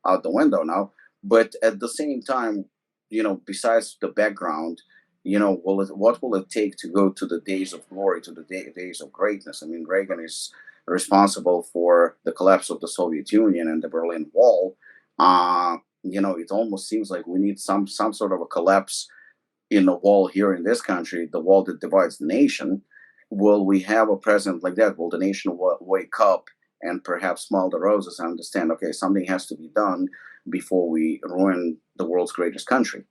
out the window now. But at the same time, you know, besides the background, you know, what will it take to go to the days of glory, to the days of greatness? I mean, Reagan is responsible for the collapse of the Soviet Union and the Berlin Wall. You know, it almost seems like we need some sort of a collapse in the wall here in this country, the wall that divides the nation. Will we have a president like that? Will the nation wake up and perhaps smell the roses and understand, okay, something has to be done before we ruin the world's greatest country?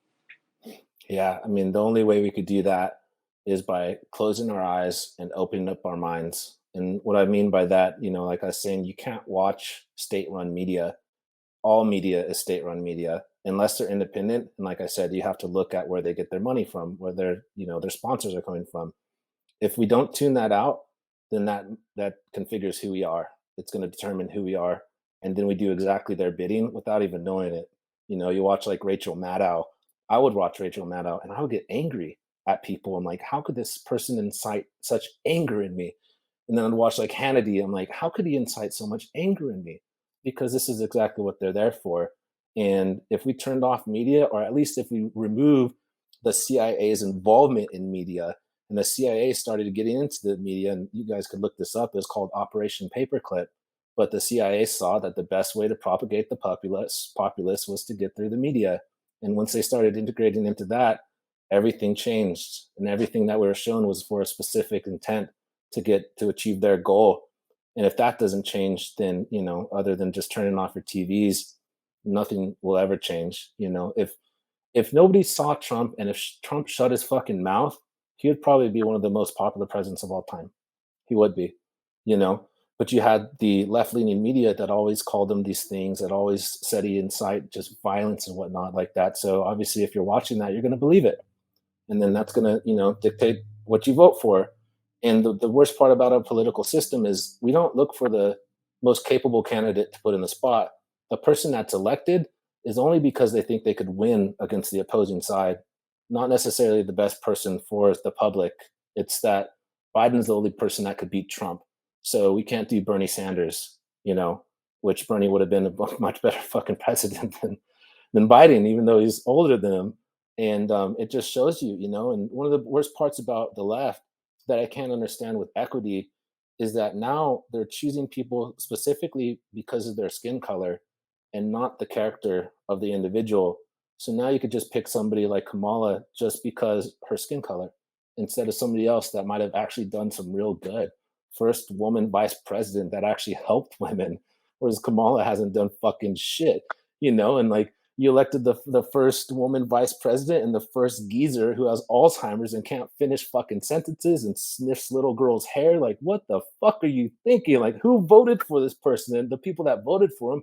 Yeah, I mean, the only way we could do that is by closing our eyes and opening up our minds. And what I mean by that, you know, like I was saying, you can't watch state-run media. All media is state-run media unless they're independent. And like I said, you have to look at where they get their money from, where their, you know, their sponsors are coming from. If we don't tune that out, then that configures who we are. It's going to determine who we are, and then we do exactly their bidding without even knowing it. You know, you watch like Rachel Maddow. I would watch Rachel Maddow, and I would get angry at people. I'm like, how could this person incite such anger in me? And then I'd watch like Hannity. I'm like, how could he incite so much anger in me? Because this is exactly what they're there for. And if we turned off media, or at least if we remove the CIA's involvement in media, and the CIA started getting into the media, and you guys could look this up, it's called Operation Paperclip. But the CIA saw that the best way to propagate the populace was to get through the media. And once they started integrating into that, everything changed. And everything that we were shown was for a specific intent to achieve their goal. And if that doesn't change, then, other than just turning off your TVs, nothing will ever change. If nobody saw Trump, and if Trump shut his fucking mouth, he would probably be one of the most popular presidents of all time. He would be, you know. But you had the left-leaning media that always called him these things, that always said he incite just violence and whatnot like that. So obviously, if you're watching that, you're going to believe it, and then that's going to, dictate what you vote for. And the worst part about our political system is we don't look for the most capable candidate to put in the spot. The person that's elected is only because they think they could win against the opposing side, not necessarily the best person for the public. It's that Biden's the only person that could beat Trump. So we can't do Bernie Sanders, which Bernie would have been a much better fucking president than Biden, even though he's older than him. And it just shows you, and one of the worst parts about the left that I can't understand with equity is that now they're choosing people specifically because of their skin color and not the character of the individual. So now you could just pick somebody like Kamala just because her skin color instead of somebody else that might have actually done some real good. First woman vice president that actually helped women, whereas Kamala hasn't done fucking shit, and like you elected the first woman vice president and the first geezer who has Alzheimer's and can't finish fucking sentences and sniffs little girls' hair. Like, what the fuck are you thinking? Like, who voted for this person? And the people that voted for him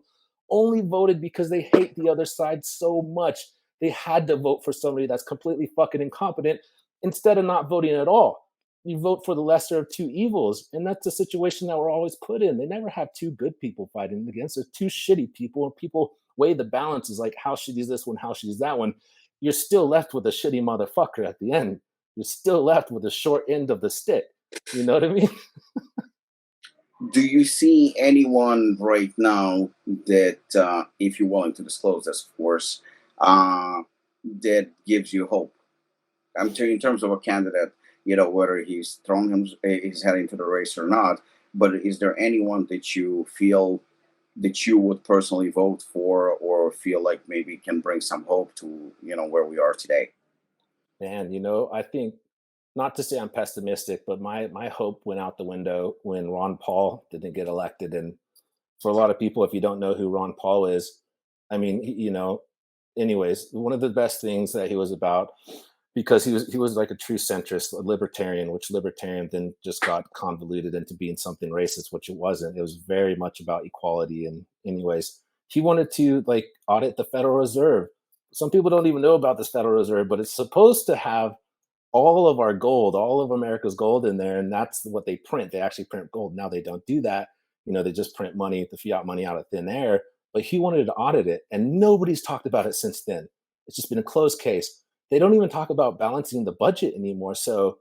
only voted because they hate the other side so much. They had to vote for somebody that's completely fucking incompetent instead of not voting at all. You vote for the lesser of two evils. And that's the situation that we're always put in. They never have two good people fighting against. There's two shitty people, and people weigh the balance is like, how shitty is this one? How shitty is that one? You're still left with a shitty motherfucker at the end. You're still left with the short end of the stick. You know what I mean? Do you see anyone right now that, if you're willing to disclose this, of course, that gives you hope? I'm in terms of a candidate, whether he's thrown his head into the race or not. But is there anyone that you feel that you would personally vote for, or feel like maybe can bring some hope to, where we are today? Man, I think, not to say I'm pessimistic, but my hope went out the window when Ron Paul didn't get elected. And for a lot of people, if you don't know who Ron Paul is, I mean, anyways, one of the best things that he was about, because he was like a true centrist, a libertarian, which libertarian then just got convoluted into being something racist, which it wasn't. It was very much about equality. And anyways, he wanted to like audit the Federal Reserve. Some people don't even know about this Federal Reserve, but it's supposed to have all of our gold, all of America's gold in there, and that's what they print. They actually print gold. Now they don't do that. They just print money, the fiat money, out of thin air. But he wanted to audit it, and nobody's talked about it since then. It's just been a closed case. They don't even talk about balancing the budget anymore. So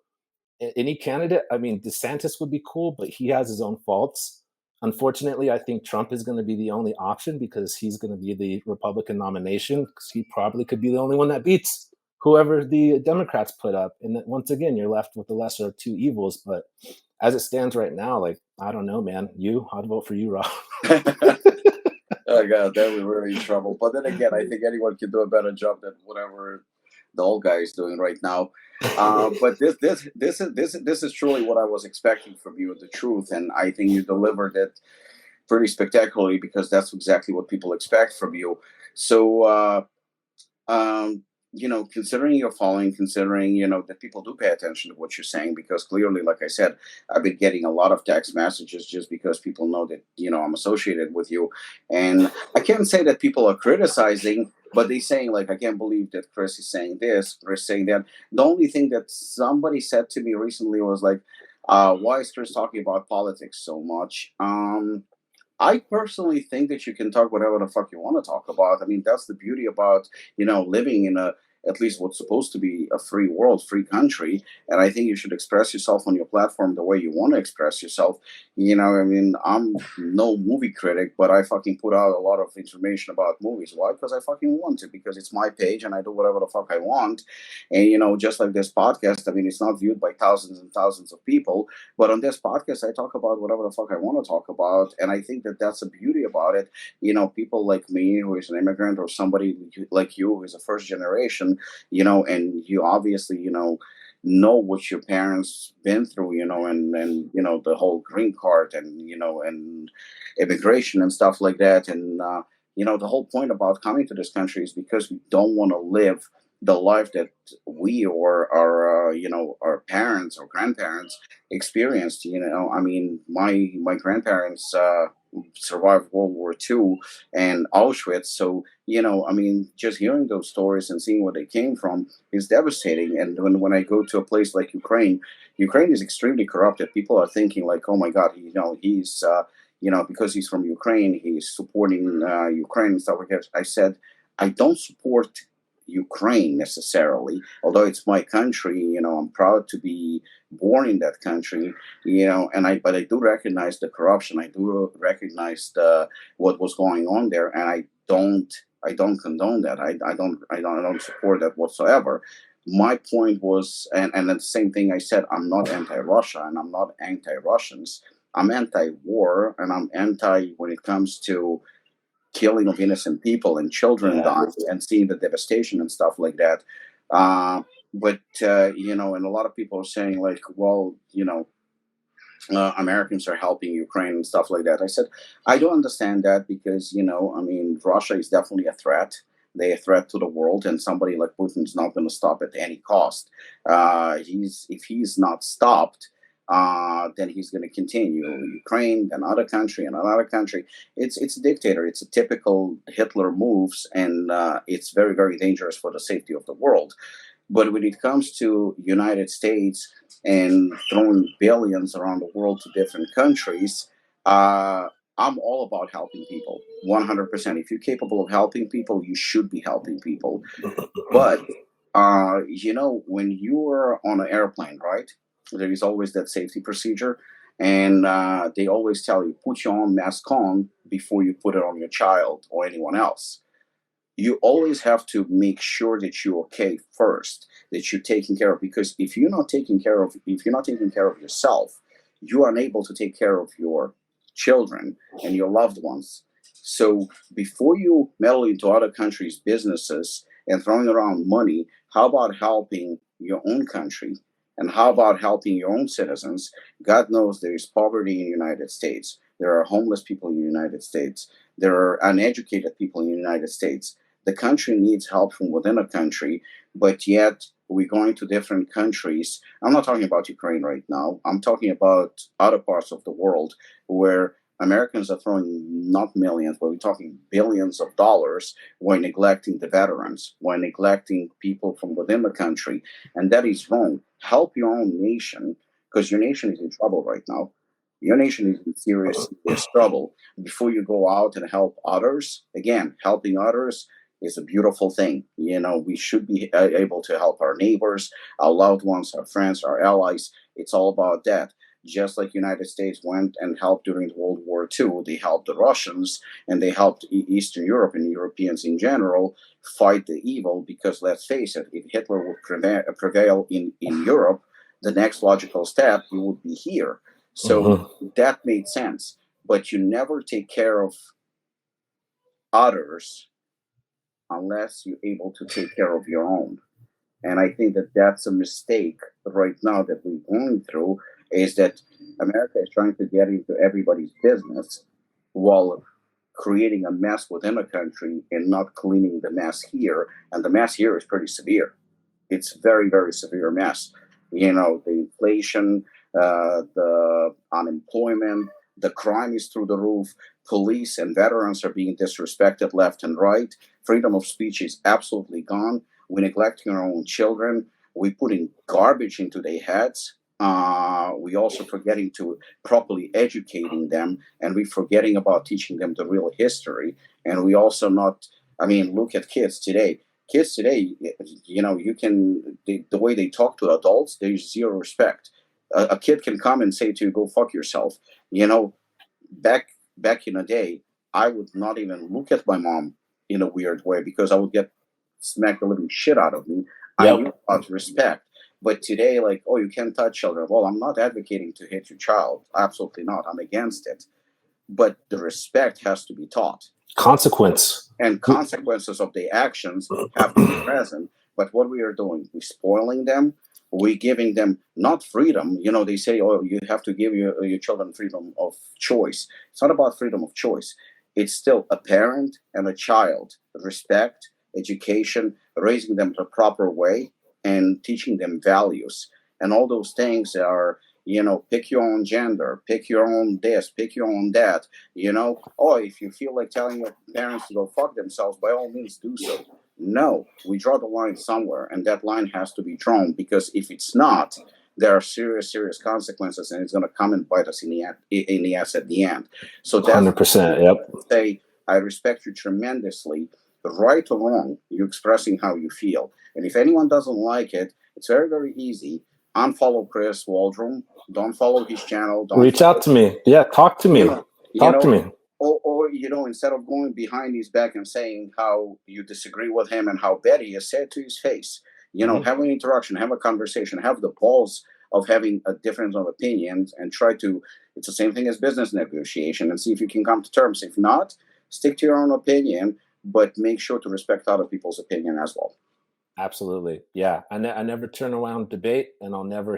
any candidate, I mean, DeSantis would be cool, but he has his own faults. Unfortunately, I think Trump is going to be the only option because he's going to be the Republican nomination, because he probably could be the only one that beats whoever the Democrats put up. And then once again, you're left with the lesser of two evils. But as it stands right now, like, I don't know, man. I'd vote for you, Rob. Oh god, then we were in trouble. But then again, I think anyone can do a better job than whatever the old guy is doing right now. But this is truly what I was expecting from you, the truth, and I think you delivered it pretty spectacularly, because that's exactly what people expect from you. So, um, considering your following, considering that people do pay attention to what you're saying, because clearly, like I said, I've been getting a lot of text messages just because people know that I'm associated with you, and I can't say that people are criticizing, but they saying like, I can't believe that Chris is saying this, Chris saying that. The only thing that somebody said to me recently was like, why is Chris talking about politics so much? I personally think that you can talk whatever the fuck you want to talk about. I mean, that's the beauty about living at least what's supposed to be a free world, free country. And I think you should express yourself on your platform the way you want to express yourself. I mean, I'm no movie critic, but I fucking put out a lot of information about movies. Why? Because I fucking want to, because it's my page and I do whatever the fuck I want. And, just like this podcast, I mean, it's not viewed by thousands and thousands of people, but on this podcast, I talk about whatever the fuck I want to talk about. And I think that that's the beauty about it. People like me, who is an immigrant, or somebody like you, who is a first generation, and you obviously, know what your parents been through, and the whole green card and and immigration and stuff like that. And the whole point about coming to this country is because we don't want to live the life that we or our parents or grandparents experienced. I mean, my grandparents survived World War II and Auschwitz. So, I mean, just hearing those stories and seeing where they came from is devastating. And when I go to a place like Ukraine is extremely corrupted. People are thinking like, oh my God, he's, because he's from Ukraine, he's supporting Ukraine and stuff like that. I said, I don't support Ukraine necessarily, although it's my country. I'm proud to be born in that country. But I do recognize the corruption. I do recognize what was going on there, and I don't condone that. I don't support that whatsoever. My point was, and the same thing I said, I'm not anti-Russia and I'm not anti-Russians. I'm anti-war and I'm anti when it comes to killing of innocent people and children dying and seeing the devastation and stuff like that. And a lot of people are saying like, well, Americans are helping Ukraine and stuff like that. I said, I don't understand that because, I mean, Russia is definitely a threat. They're a threat to the world, and somebody like Putin is not going to stop at any cost. If he's not stopped, then he's going to continue. Ukraine, another country, and another country. It's a dictator. It's a typical Hitler moves, and it's very, very dangerous for the safety of the world. But when it comes to United States and throwing billions around the world to different countries, I'm all about helping people, 100%. If you're capable of helping people, you should be helping people. But when you're on an airplane, right? There is always that safety procedure, and they always tell you put your own mask on before you put it on your child or anyone else. You always have to make sure that you're okay first, that you're taken care of. Because if you're not taking care of yourself, you are unable to take care of your children and your loved ones. So before you meddle into other countries' businesses and throwing around money, how about helping your own country? And how about helping your own citizens? God knows there is poverty in the United States. There are homeless people in the United States. There are uneducated people in the United States. The country needs help from within a country, but yet we're going to different countries. I'm not talking about Ukraine right now. I'm talking about other parts of the world where Americans are throwing not millions, but we're talking billions of dollars while neglecting the veterans, while neglecting people from within the country. And that is wrong. Help your own nation, because your nation is in trouble right now. Your nation is in serious trouble. Before you go out and help others, again, helping others is a beautiful thing. We should be able to help our neighbors, our loved ones, our friends, our allies. It's all about that. Just like United States went and helped during World War II, they helped the Russians and they helped Eastern Europe and Europeans in general fight the evil. Because let's face it, if Hitler would prevail in Europe, the next logical step, he would be here. So that made sense. But you never take care of others unless you're able to take care of your own. And I think that that's a mistake right now that we're going through, is that America is trying to get into everybody's business while creating a mess within a country and not cleaning the mess here. And the mess here is pretty severe. It's very, very severe mess. The inflation, the unemployment, the crime is through the roof. Police and veterans are being disrespected left and right. Freedom of speech is absolutely gone. We're neglecting our own children. We're putting garbage into their heads. We also forgetting to properly educating them, and we're forgetting about teaching them the real history. And we also not, look at kids today. kids today, you can the way they talk to adults, there's zero respect. A kid can come and say to you, "Go fuck yourself." You know, back back in the day, I would not even look at my mom in a weird way because I would get smacked the living shit out of me. I knew Yep. about respect. But today, like, oh, you can't touch children. Well, I'm not advocating to hit your child. Absolutely not. I'm against it. But the respect has to be taught. Consequence. And consequences of the actions have to be present. But what we are doing, we're spoiling them. We're giving them not freedom. They say, oh, you have to give your children freedom of choice. It's not about freedom of choice. It's still a parent and a child. Respect, education, raising them the proper way, and teaching them values. And all those things are, pick your own gender, pick your own this, pick your own that. Oh, if you feel like telling your parents to go fuck themselves, by all means do so. No, we draw the line somewhere, and that line has to be drawn, because if it's not, there are serious, serious consequences, and it's going to come and bite us in the ass at the end. So that's 100%. Yep. say, I respect you tremendously. Right or wrong, you're expressing how you feel, and if anyone doesn't like it, it's very, very easy. Unfollow Chris Waldrum. Don't follow his channel. Don't Reach follow, out to me. Yeah. Talk to me. you know, you Talk to know, me. or instead of going behind his back and saying how you disagree with him and how bad he is, say it to his face. Have an interaction, have a conversation, have the balls of having a difference of opinions, and try to. It's the same thing as business negotiation, and see if you can come to terms. If not, stick to your own opinion, but make sure to respect other people's opinion as well. Absolutely. Yeah. I never turn around debate, and I'll never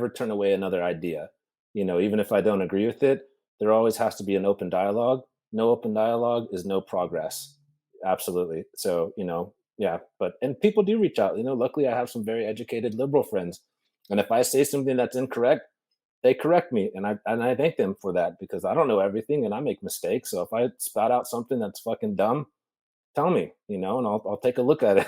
turn away another idea. Even if I don't agree with it, there always has to be an open dialogue. No open dialogue is no progress. Absolutely. So, yeah, and people do reach out. Luckily I have some very educated liberal friends. And if I say something that's incorrect, they correct me, and I thank them for that, because I don't know everything and I make mistakes. So if I spout out something that's fucking dumb, tell me, and I'll take a look at it.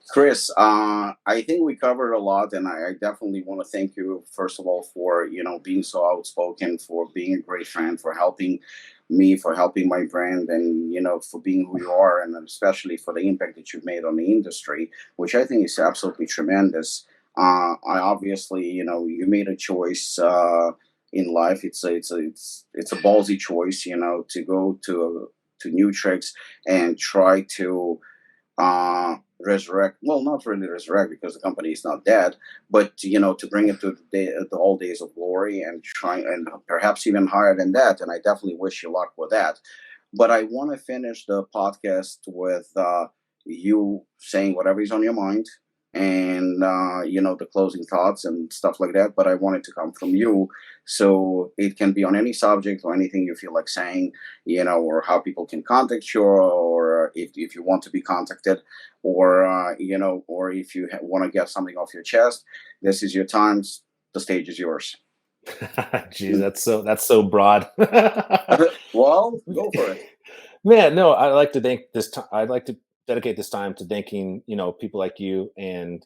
Chris, I think we covered a lot, and I definitely want to thank you, first of all, for being so outspoken, for being a great friend, for helping me, for helping my brand, and for being who you are, and especially for the impact that you've made on the industry, which I think is absolutely tremendous. I obviously, you made a choice in life. It's a ballsy choice, to go to Nutrex and try to resurrect, well, not really resurrect, because the company is not dead, but to bring it to the old days of glory, and try, and perhaps even higher than that. And I definitely wish you luck with that. But I want to finish the podcast with you saying whatever is on your mind, and the closing thoughts and stuff like that. But I want it to come from you, so it can be on any subject or anything you feel like saying, or how people can contact you, or if you want to be contacted, or or if you want to get something off your chest. This is your time. The stage is yours. Geez, that's so broad. Well, go for it. Man, no, I like to thank this time. I'd like to dedicate this time to thanking, people like you, and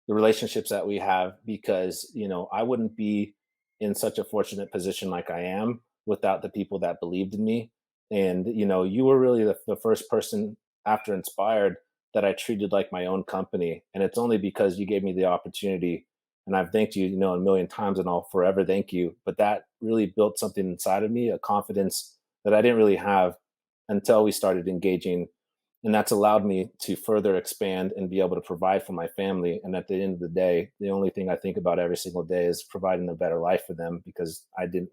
the relationships that we have, because, I wouldn't be in such a fortunate position like I am without the people that believed in me. And, you were really the first person after Inspired that I treated like my own company. And it's only because you gave me the opportunity. And I've thanked you, a million times, and I'll forever thank you. But that really built something inside of me, a confidence that I didn't really have until we started engaging. And that's allowed me to further expand and be able to provide for my family. And at the end of the day, the only thing I think about every single day is providing a better life for them, because I didn't,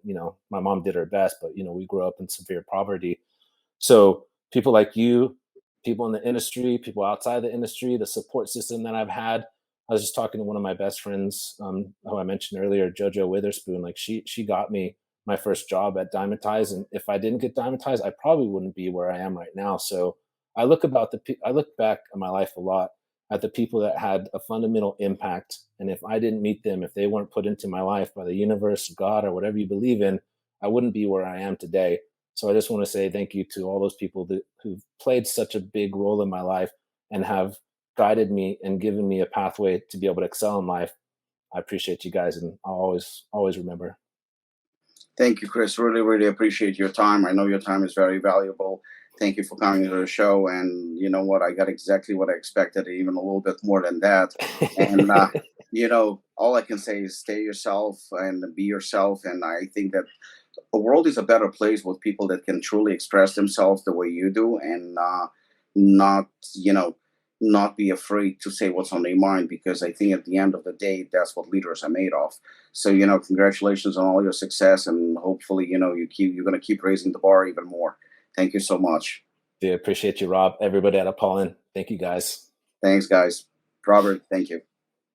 my mom did her best, but we grew up in severe poverty. So people like you, people in the industry, people outside the industry, the support system that I've had. I was just talking to one of my best friends, who I mentioned earlier, JoJo Witherspoon. Like she got me my first job at Diamatize, and if I didn't get Diamatize, I probably wouldn't be where I am right now. So I look back at my life a lot at the people that had a fundamental impact, and if I didn't meet them, if they weren't put into my life by the universe, God, or whatever you believe in, I wouldn't be where I am today. So I just want to say thank you to all those people who've played such a big role in my life and have guided me and given me a pathway to be able to excel in life. I appreciate you guys, and I'll always remember. Thank you, Chris. Really, really appreciate your time. I know your time is very valuable. Thank you for coming to the show. And you know what? I got exactly what I expected, even a little bit more than that. And, all I can say is stay yourself and be yourself. And I think that the world is a better place with people that can truly express themselves the way you do, and not, you know, not be afraid to say what's on their mind, because I think at the end of the day, that's what leaders are made of. So, congratulations on all your success, and hopefully, you're going to keep raising the bar even more. Thank you so much. Yeah, appreciate you, Rob. Everybody at Apollon, thank you guys. Thanks, guys. Robert, thank you.